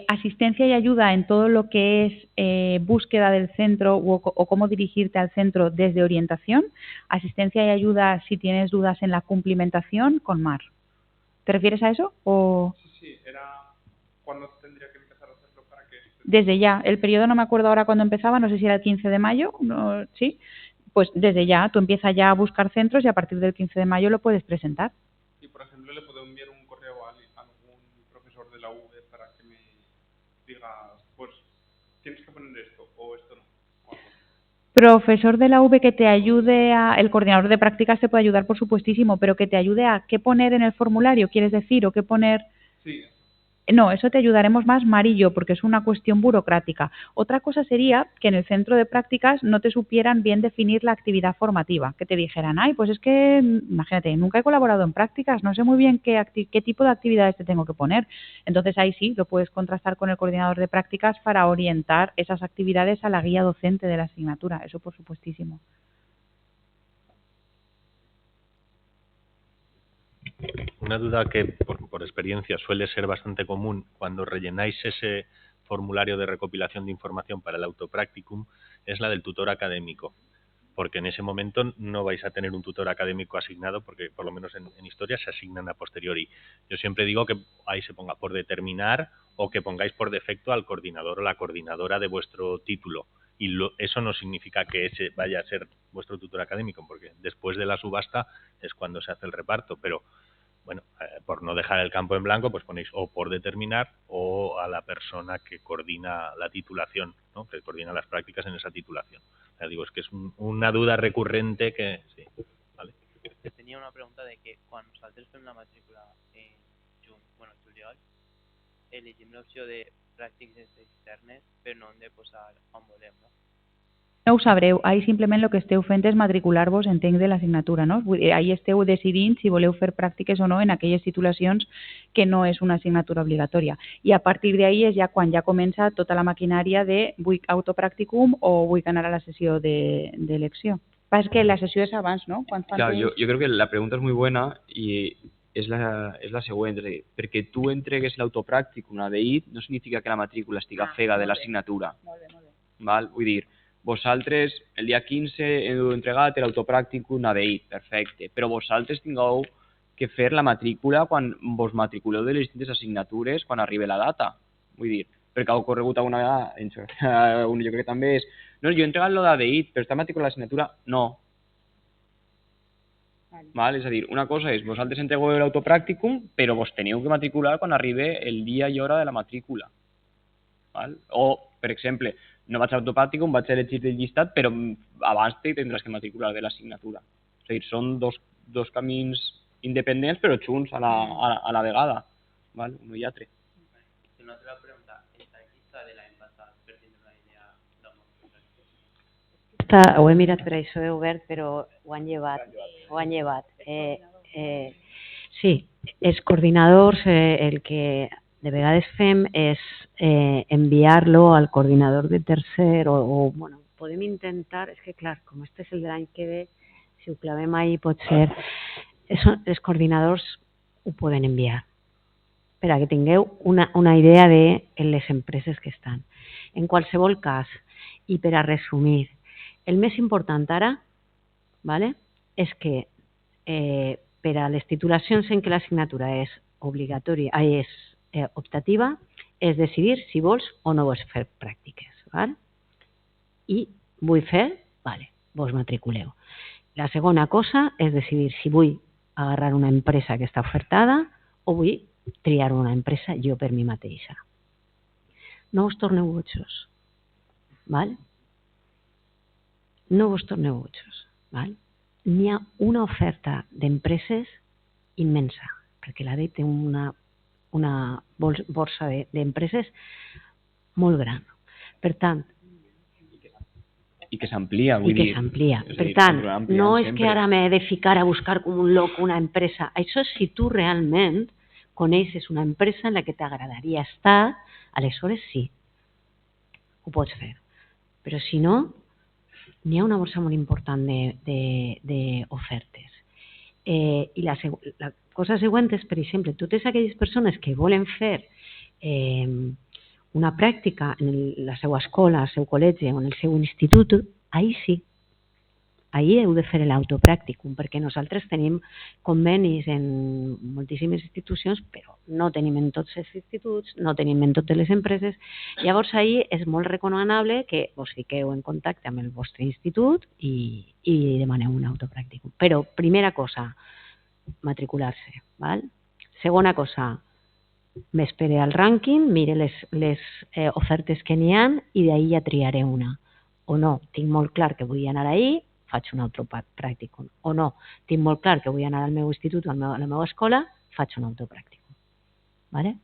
Asistencia y ayuda en todo lo que es búsqueda del centro o cómo dirigirte al centro desde orientación. Asistencia y ayuda si tienes dudas en la cumplimentación con Mar. ¿Te refieres a eso? O... Sí, era cuándo tendría que empezar a hacerlo para que... Desde ya. El periodo no me acuerdo ahora cuándo empezaba, no sé si era el 15 de mayo, no, ¿sí? Pues desde ya, tú empiezas ya a buscar centros y a partir del 15 de mayo lo puedes presentar. Y, por ejemplo, le puedo enviar un correo a algún profesor de la UV para que me diga, pues, tienes que poner esto o esto no. Profesor de la UV que te ayude el coordinador de prácticas te puede ayudar, por supuestísimo, pero que te ayude a qué poner en el formulario, ¿quieres decir? O qué poner... Sí. No, eso te ayudaremos más Mar y yo, porque es una cuestión burocrática. Otra cosa sería que en el centro de prácticas no te supieran bien definir la actividad formativa, que te dijeran, ay, pues es que, imagínate, nunca he colaborado en prácticas, no sé muy bien qué tipo de actividades te tengo que poner. Entonces ahí sí, lo puedes contrastar con el coordinador de prácticas para orientar esas actividades a la guía docente de la asignatura, eso por supuestísimo. Una duda que por experiencia suele ser bastante común cuando rellenáis ese formulario de recopilación de información para el autopracticum es la del tutor académico, porque en ese momento no vais a tener un tutor académico asignado, porque por lo menos en historia se asignan a posteriori. Yo siempre digo que ahí se ponga por determinar o que pongáis por defecto al coordinador o la coordinadora de vuestro título. Y eso no significa que ese vaya a ser vuestro tutor académico, porque después de la subasta es cuando se hace el reparto, pero bueno, por no dejar el campo en blanco, pues ponéis o por determinar o a la persona que coordina la titulación, ¿no? Que coordina las prácticas en esa titulación. Ya digo, es que es una duda recurrente que... Sí, ¿vale? Tenía una pregunta de que quan nosaltres fem la matrícula en juliol, elegim l'opció de pràctiques externes, però no hem de posar on volem, no? No ho sabreu, ahí simplement el que esteu fent és matricular-vos, entenc, de l'assignatura, no? Ahí esteu decidint si voleu fer pràctiques o no en aquelles titulacions que no és una assignatura obligatòria. I a partir d'ahí és ja quan ja comença tota la maquinària de vull autopracticum o vull anar a la sessió d'elecció. Passa que la sessió és abans, no? Claro, yo creo que la pregunta es muy buena y es la següent, perquè tu entregues l'autopràcticum a DEIT no significa que la matrícula estiga fega de l'assignatura. Molt bé, molt bé. Val? Vull dir, vosaltres el dia 15 heu entregat l'autopràcticum a DI, perfecte, però vosaltres tingueu que fer la matrícula quan vos matriculeu de les distintes assignatures quan arribi la data. Vull dir, perquè ha ocorregut alguna vegada, jo crec que també és, no, jo he entregat lo d'ADI, però està matriculat l'assignatura? No. Val? És a dir, una cosa és, vosaltres entregueu l'autopràcticum, però vos teniu que matricular quan arribi el dia i hora de la matrícula. Val? O, per exemple, no vaig a l'autopràcticum, vaig a elegir el llistat, però abans te tindràs que matricular de l'assignatura. És a dir, són dos camins independents, però junts a la vegada. Val? Un i altre. Una altra pregunta, ¿esta llista de l'any passat per tindre una idea d'on Ho he mirat per això, he obert, però ho han llevat. Sí, els coordinadors, el que de vegades fem és enviar-lo al coordinador de tercer o bueno, podem intentar, és que clar, com este és el de l'any que ve, si ho clavem ahí pot ser, els coordinadors ho poden enviar per a que tingueu una idea de les empreses que estan. En qualsevol cas, i per a resumir, el més important ara, ¿vale?, és que per a les titulacions en què l'assignatura és obligatòria, és optativa, és decidir si vols o no vols fer pràctiques. ¿Vale? I vull fer, vale, vos matriculeu. La segona cosa és decidir si vull agarrar una empresa que està ofertada o vull triar una empresa jo per mi mateixa. No us torneu botxos. ¿Vale? No us torneu botxos. ¿Vale? N'hi ha una oferta d'empreses immensa, perquè la DEI té una borsa d'empreses molt gran. Per tant, i que s'amplia, vull dir. Per tant, no és que ara m'he de ficar a buscar com un loc una empresa. Això és si tu realment coneixes una empresa en la que t'agradaria estar, aleshores sí, ho pots fer. Però si no, n'hi ha una borsa molt important d'ofertes. I la cosa següent és, per exemple, totes aquelles persones que volen fer una pràctica en la seva escola, el seu col·legi o en el seu institut, ahí sí, ahí heu de fer l'autopràcticum, perquè nosaltres tenim convenis en moltíssimes institucions, però no tenim en tots els instituts, no tenim en totes les empreses. Llavors, ahí és molt recomanable que us fiqueu en contacte amb el vostre institut i demaneu un autopràcticum. Però, primera cosa, matricular-se. ¿Val? Segona cosa, m'espere al rànquing, mire les ofertes que n'hi ha i d'ahí ja triaré una. O no, tinc molt clar que vull anar ahí, faig un autopràcticum. O no, tinc molt clar que vull anar al meu institut o a la meva escola, faig un autopràcticum. ¿Vale?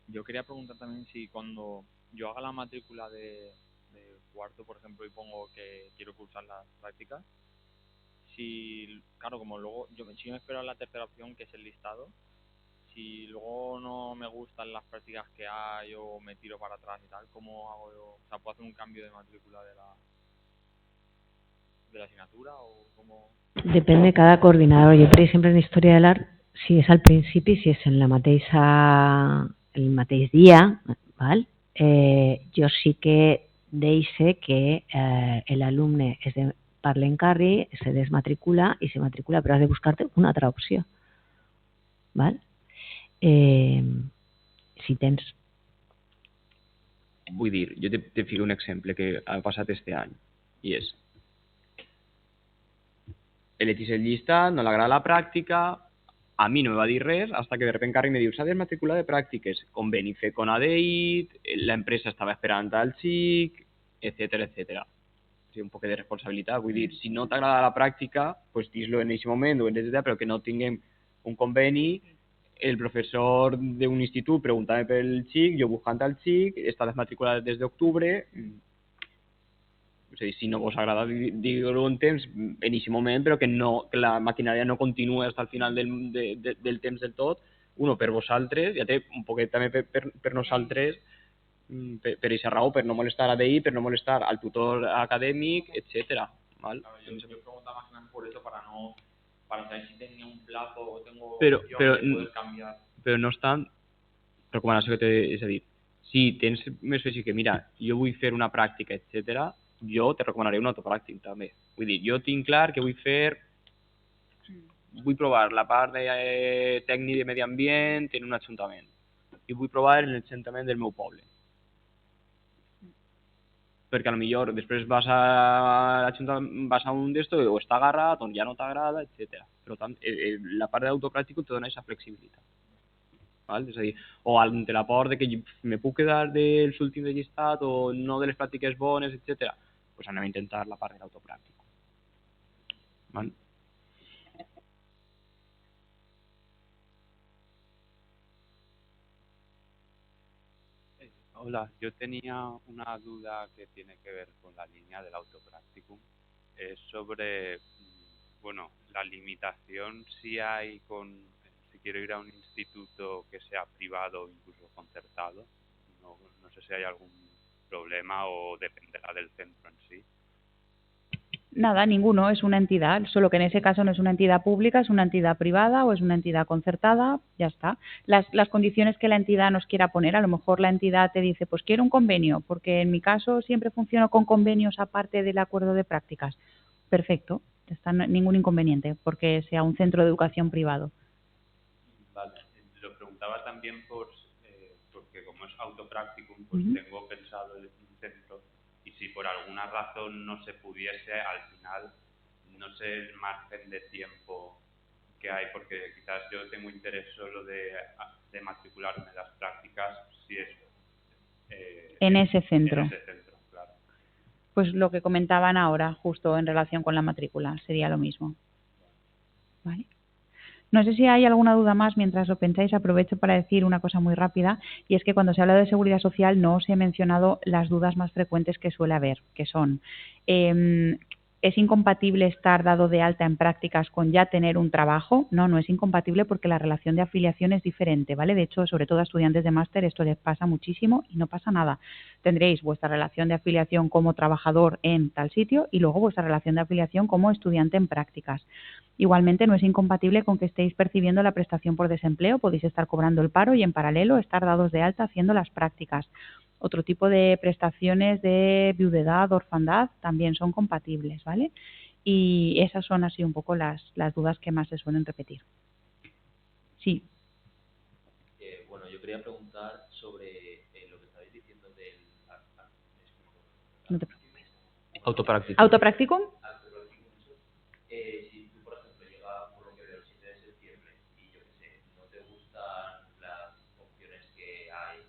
Yo quería preguntar también si cuando yo haga la matrícula de cuarto, por ejemplo, y pongo que quiero cursar las prácticas, si, claro, como luego, si me espero a la tercera opción, que es el listado, si luego no me gustan las prácticas que hay o me tiro para atrás y tal, ¿cómo hago yo? O sea, ¿puedo hacer un cambio de matrícula de la asignatura o cómo? Depèn de cada coordinador. Jo, per exemple, en Història de l'Art, si és al principi, si és en el mateix dia, val? Jo sí que deixe que l'alumne parli en carri, se desmatricula i se matricula, però has de buscar-te una altra opció. Val? Si tens... Vull dir, jo te fico un exemple que ha passat este any, i és elegís el llistat, no l'agrada la pràctica, a mi no me va dir res, hasta que de repente Carri me diu, s'ha desmatriculat de pràctiques, conveni fer con ADEIT, la empresa estava esperant al xic, etcétera, etcétera. O sigui, un poc de responsabilitat, vull dir, si no t'agrada la pràctica, pues dis-lo en aquest moment, etcétera, però que no tinguem un conveni, el professor d'un institut preguntava pel xic, jo buscant al xic, està desmatriculat des d'octubre. És a dir, si no vos agrada, digue-ho en temps, en aquest moment, però que la maquinària no continua fins al final del temps del tot, per vosaltres, ja té un poquet també per nosaltres, per aquesta raó, per no molestar a DI, per no molestar al tutor acadèmic, etc. ¿Vale? Yo preguntaba más que nada por eso, para saber si tenía un plazo o tengo pero opción de poder cambiar. Però no obstant, recomanació que té, és a dir, si tens més així que, mira, jo vull fer una pràctica, etc., jo te recomanaré un autopràctic també. Vull dir, jo tinc clar que vull provar la part de tècnic de medi ambient en un ajuntament i vull provar en l'ajuntament del meu poble. Perquè potser després vas a un d'estos o està agarrat o ja no t'agrada, etc. Per tant, la part d'autopràctic te dona aquesta flexibilitat. ¿Vale? És a dir, o entre la por de que me puc quedar dels últims de llistat o no de les pràctiques bones, etc., pues anem a intentar la part de l'autopràctic. ¿Vale? Hola, yo tenía una duda que tiene que ver con la línea del autopracticum. Es sobre, bueno, la limitación si hay si quiero ir a un instituto que sea privado o incluso concertado. No sé si hay algún problema o dependerá del centro en sí. Nada, ninguno, es una entidad, solo que en ese caso no es una entidad pública, es una entidad privada o es una entidad concertada, ya está. Las condiciones que la entidad nos quiera poner, a lo mejor la entidad te dice, pues quiero un convenio, porque en mi caso siempre funciono con convenios aparte del acuerdo de prácticas. Perfecto, ya está, ningún inconveniente, porque sea un centro de educación privado. Vale, lo preguntaba también porque como es autopracticum, pues tengo pensado en un centro. Y si por alguna razón no se pudiese, al final, no sé el margen de tiempo que hay, porque quizás yo tengo interés solo de matricularme en las prácticas, si es en ese centro. En ese centro, claro. Pues lo que comentaban ahora, justo en relación con la matrícula, sería lo mismo. ¿Vale? No sé si hay alguna duda más. Mientras lo pensáis, aprovecho para decir una cosa muy rápida, y es que cuando se habla de seguridad social no os he mencionado las dudas más frecuentes que suele haber, que son ¿es incompatible estar dado de alta en prácticas con ya tener un trabajo? No es incompatible porque la relación de afiliación es diferente, ¿vale? De hecho, sobre todo a estudiantes de máster esto les pasa muchísimo y no pasa nada. Tendréis vuestra relación de afiliación como trabajador en tal sitio y luego vuestra relación de afiliación como estudiante en prácticas. Igualmente no es incompatible con que estéis percibiendo la prestación por desempleo, podéis estar cobrando el paro y en paralelo estar dados de alta haciendo las prácticas. Otro tipo de prestaciones de viudedad, orfandad, también son compatibles, ¿vale? Y esas son así un poco las dudas que más se suelen repetir. Sí. Bueno, yo quería preguntar sobre lo que estabais diciendo del... No te preocupes. Autopracticum. ¿Autopracticum? Si tú, por ejemplo, llegas por lo que veo el 7 de septiembre y yo qué sé, no te gustan las opciones que hay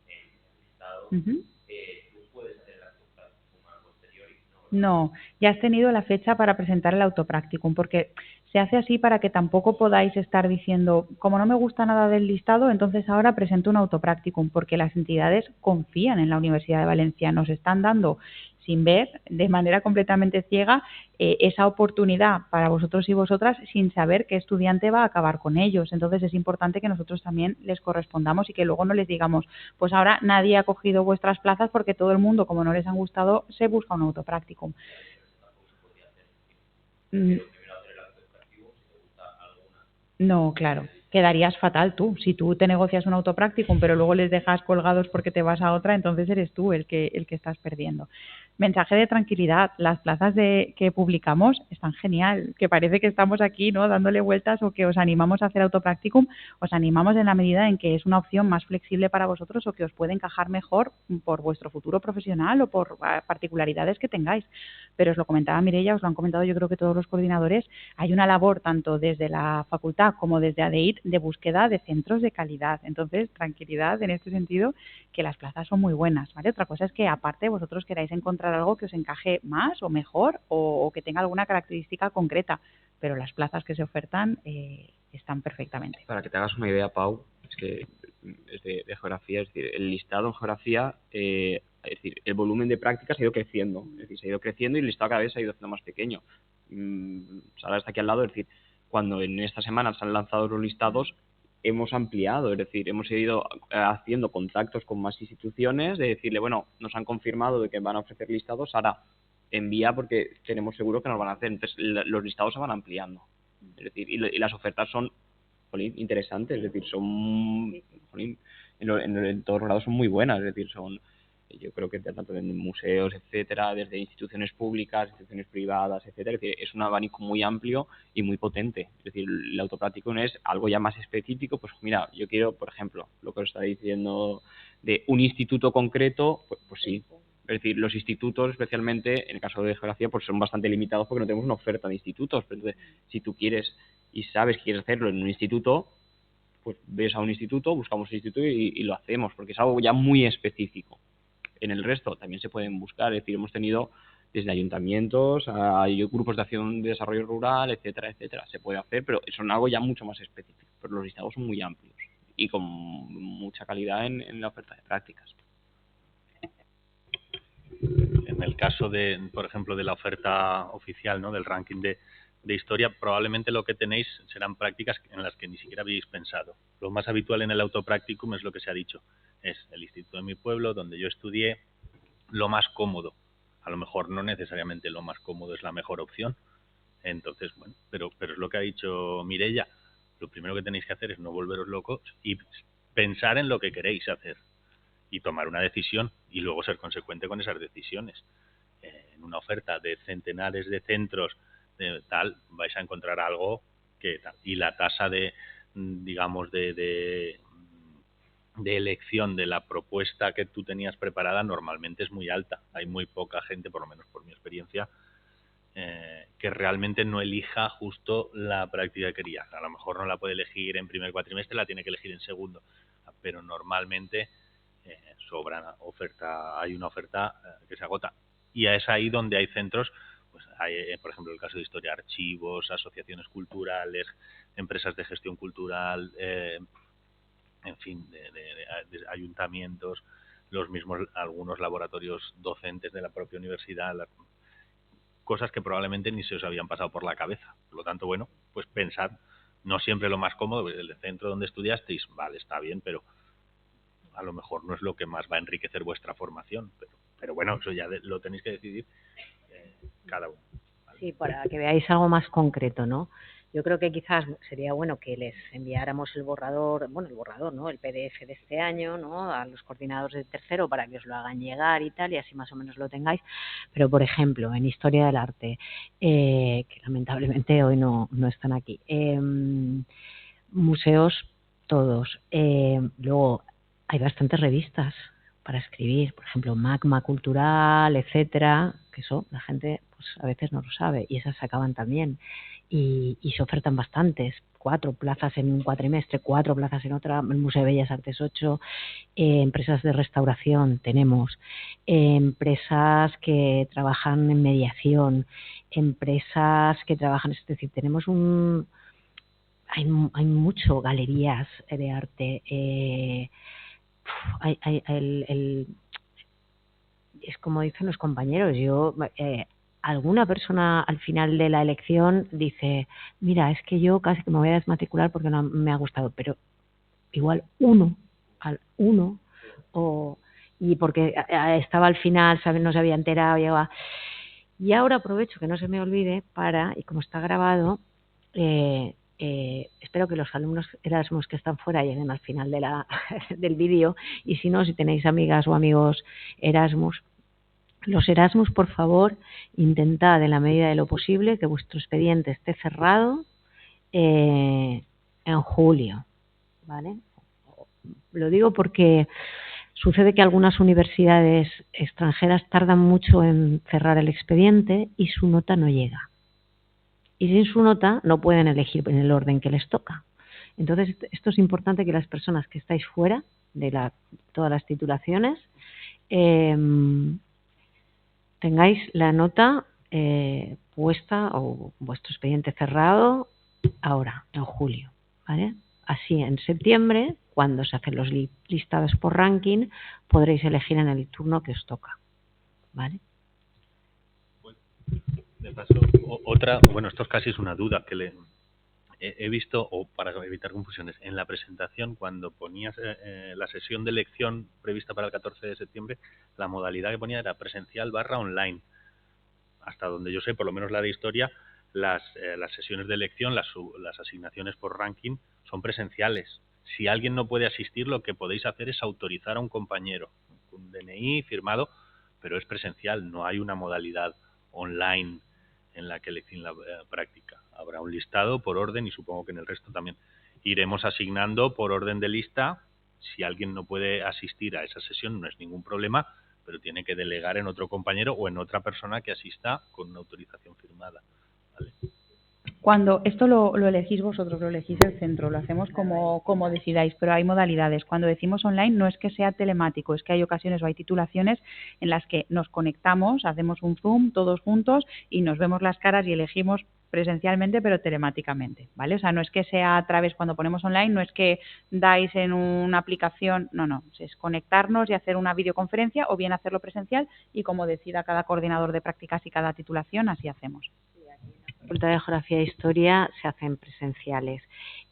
en el listado, tú puedes hacer el autopracticum a posteriori, ¿no? No, ya has tenido la fecha para presentar el autopracticum, porque se hace así para que tampoco podáis estar diciendo, como no me gusta nada del listado, entonces ahora presento un autopracticum, porque las entidades confían en la Universidad de Valencia, nos están dando sin ver, de manera completamente ciega, esa oportunidad para vosotros y vosotras sin saber qué estudiante va a acabar con ellos. Entonces es importante que nosotros también les correspondamos y que luego no les digamos, pues ahora nadie ha cogido vuestras plazas porque todo el mundo, como no les han gustado, se busca un autopracticum. No, claro. Quedarías fatal tú. Si tú te negocias un autopracticum pero luego les dejas colgados porque te vas a otra, entonces eres tú el que estás perdiendo. Mensaje de tranquilidad. Las plazas que publicamos están genial. Que parece que estamos aquí, ¿no?, dándole vueltas, o que os animamos a hacer autopracticum. Os animamos en la medida en que es una opción más flexible para vosotros o que os puede encajar mejor por vuestro futuro profesional o por particularidades que tengáis. Pero os lo comentaba Mireia, os lo han comentado yo creo que todos los coordinadores. Hay una labor tanto desde la facultad como desde ADEIT de búsqueda de centros de calidad. Entonces, tranquilidad en este sentido, que las plazas son muy buenas, ¿vale? Otra cosa es que aparte vosotros queráis encontrar algo que os encaje más o mejor o que tenga alguna característica concreta, pero las plazas que se ofertan están perfectamente. Para que te hagas una idea, Pau, es que es de geografía, es decir, el listado en geografía, es decir, el volumen de prácticas ha ido creciendo, es decir, se ha ido creciendo y el listado cada vez se ha ido haciendo más pequeño. Sara está aquí al lado, es decir, cuando en esta semana se han lanzado los listados, hemos ampliado, es decir, hemos ido haciendo contactos con más instituciones, de decirle, bueno, nos han confirmado de que van a ofrecer listados, ahora envía porque tenemos seguro que nos van a hacer. Entonces, los listados se van ampliando, es decir, y las ofertas son interesantes, es decir, son jolín, en todos los lados son muy buenas, es decir, yo creo que tanto en museos, etcétera, desde instituciones públicas, instituciones privadas, etcétera, es decir, es un abanico muy amplio y muy potente. Es decir, el autopracticum es algo ya más específico, pues mira, yo quiero, por ejemplo, lo que os está diciendo de un instituto concreto, pues sí. Es decir, los institutos, especialmente en el caso de geografía, pues son bastante limitados porque no tenemos una oferta de institutos. Pero entonces, si tú quieres y sabes que quieres hacerlo en un instituto, pues ves a un instituto, buscamos un instituto y lo hacemos, porque es algo ya muy específico. En el resto también se pueden buscar, es decir, hemos tenido desde ayuntamientos a grupos de acción de desarrollo rural, etcétera, etcétera. Se puede hacer, pero son algo ya mucho más específico. Pero los listados son muy amplios y con mucha calidad en la oferta de prácticas. En el caso de, por ejemplo, de la oferta oficial, ¿no?, del ranking de historia, probablemente lo que tenéis serán prácticas en las que ni siquiera habéis pensado. Lo más habitual en el autopracticum es lo que se ha dicho. Es el instituto de mi pueblo, donde yo estudié, lo más cómodo. A lo mejor no necesariamente lo más cómodo es la mejor opción. Entonces, bueno, pero es lo que ha dicho Mireia. Lo primero que tenéis que hacer es no volveros locos y pensar en lo que queréis hacer y tomar una decisión y luego ser consecuente con esas decisiones. En una oferta de centenares de centros tal, vais a encontrar algo que tal. Y la tasa de, digamos, de elección de la propuesta que tú tenías preparada normalmente es muy alta. Hay muy poca gente, por lo menos por mi experiencia, que realmente no elija justo la práctica que quería. A lo mejor no la puede elegir en primer cuatrimestre, la tiene que elegir en segundo. Pero normalmente sobra oferta, hay una oferta que se agota. Y es ahí donde hay centros, pues hay, por ejemplo, el caso de historia, archivos, asociaciones culturales, empresas de gestión cultural, en fin, de ayuntamientos, los mismos, algunos laboratorios docentes de la propia universidad, cosas que probablemente ni se os habían pasado por la cabeza. Por lo tanto, bueno, pues pensad, no siempre lo más cómodo, el centro donde estudiasteis, vale, está bien, pero a lo mejor no es lo que más va a enriquecer vuestra formación, pero bueno, eso ya lo tenéis que decidir cada uno. ¿Vale? Sí, para que veáis algo más concreto, ¿no? Yo creo que quizás sería bueno que les enviáramos el borrador, ¿no?, el PDF de este año, ¿no?, a los coordinadores de tercero para que os lo hagan llegar y tal, y así más o menos lo tengáis. Pero, por ejemplo, en Historia del Arte, que lamentablemente hoy no están aquí, museos todos. Luego, hay bastantes revistas para escribir, por ejemplo, Magma Cultural, etcétera, que eso la gente pues a veces no lo sabe, y esas se acaban también. Y se ofertan bastantes, 4 plazas en un cuatrimestre, 4 plazas en otra, el Museo de Bellas Artes 8, empresas de restauración tenemos, empresas que trabajan en mediación, empresas que trabajan, es decir, tenemos hay mucho, galerías de arte, es como dicen los compañeros, alguna persona al final de la elección dice, mira, es que yo casi que me voy a desmatricular porque no me ha gustado, pero igual uno, y porque estaba al final, no se había enterado, y ahora aprovecho que no se me olvide y como está grabado, espero que los alumnos Erasmus que están fuera lleguen al final del vídeo, y si no, si tenéis amigas o amigos Erasmus, los Erasmus, por favor, intentad en la medida de lo posible que vuestro expediente esté cerrado en julio, ¿vale? Lo digo porque sucede que algunas universidades extranjeras tardan mucho en cerrar el expediente y su nota no llega. Y sin su nota no pueden elegir en el orden que les toca. Entonces, esto es importante que las personas que estáis fuera de todas las titulaciones tengáis la nota puesta o vuestro expediente cerrado ahora, en julio, ¿vale? Así, en septiembre, cuando se hacen los listados por ranking, podréis elegir en el turno que os toca, ¿vale? De paso, esto casi es una duda que he visto, o para evitar confusiones, en la presentación, cuando ponías la sesión de elección prevista para el 14 de septiembre, la modalidad que ponía era presencial / online. Hasta donde yo sé, por lo menos la de historia, las sesiones de elección, las asignaciones por ranking son presenciales. Si alguien no puede asistir, lo que podéis hacer es autorizar a un compañero, un DNI firmado, pero es presencial, no hay una modalidad online en la que elegir la práctica. Habrá un listado por orden y supongo que en el resto también. Iremos asignando por orden de lista. Si alguien no puede asistir a esa sesión no es ningún problema, pero tiene que delegar en otro compañero o en otra persona que asista con una autorización firmada. ¿Vale? Cuando esto lo elegís vosotros, lo elegís el centro, lo hacemos como decidáis, pero hay modalidades. Cuando decimos online no es que sea telemático, es que hay ocasiones o hay titulaciones en las que nos conectamos, hacemos un Zoom todos juntos y nos vemos las caras y elegimos presencialmente pero telemáticamente, ¿vale? O sea, no es que sea a través, cuando ponemos online, no es que dais en una aplicación, no, es conectarnos y hacer una videoconferencia o bien hacerlo presencial y como decida cada coordinador de prácticas y cada titulación, así hacemos. Facultad de Geografía e Historia se hacen presenciales.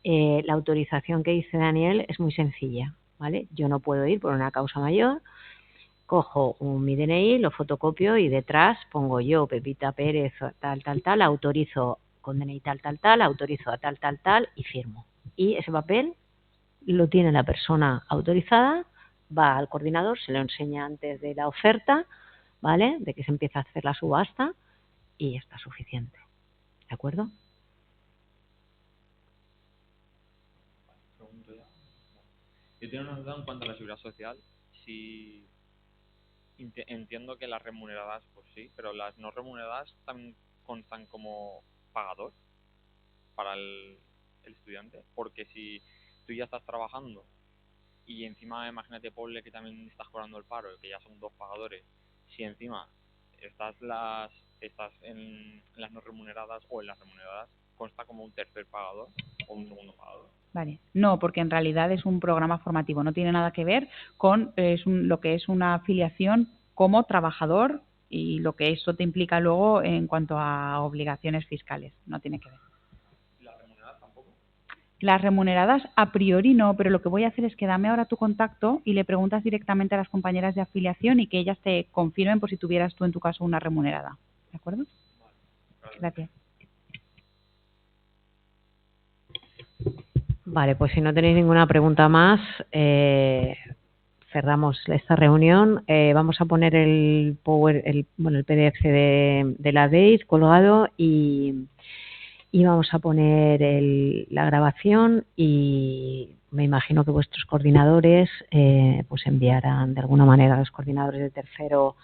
La autorización que dice Daniel es muy sencilla, ¿vale? Yo no puedo ir por una causa mayor, cojo mi DNI, lo fotocopio y detrás pongo yo, Pepita Pérez, tal, autorizo con DNI tal, autorizo a tal y firmo. Y ese papel lo tiene la persona autorizada, va al coordinador, se lo enseña antes de la oferta, ¿vale? De que se empieza a hacer la subasta y ya está suficiente. ¿De acuerdo? Pregunto ya. Yo tengo una duda en cuanto a la seguridad social. Si entiendo que las remuneradas, pues sí, pero las no remuneradas también constan como pagador para el estudiante, porque si tú ya estás trabajando y encima, imagínate, ponle que también estás cobrando el paro, que ya son 2 pagadores, si encima estás en las no remuneradas o en las remuneradas, consta como un tercer pagador o un segundo pagador. Vale. No, porque en realidad es un programa formativo, no tiene nada que ver con lo que es una afiliación como trabajador y lo que eso te implica luego en cuanto a obligaciones fiscales, no tiene que ver. ¿Las remuneradas tampoco? Las remuneradas a priori no, pero lo que voy a hacer es que dame ahora tu contacto y le preguntas directamente a las compañeras de afiliación y que ellas te confirmen por si tuvieras tú en tu caso una remunerada. ¿De acuerdo? Vale. Gracias. Vale, pues si no tenéis ninguna pregunta más, cerramos esta reunión. Vamos a poner el PDF de la DEIR colgado y vamos a poner la grabación y me imagino que vuestros coordinadores pues enviarán de alguna manera a los coordinadores de tercero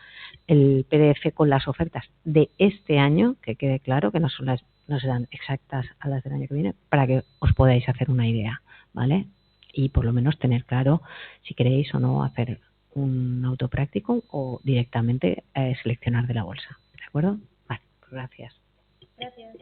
el PDF con las ofertas de este año, que quede claro que no serán exactas a las del año que viene, para que os podáis hacer una idea, ¿vale? Y por lo menos tener claro si queréis o no hacer un autopráctico o directamente seleccionar de la bolsa, ¿de acuerdo? Vale, pues gracias. Gracias.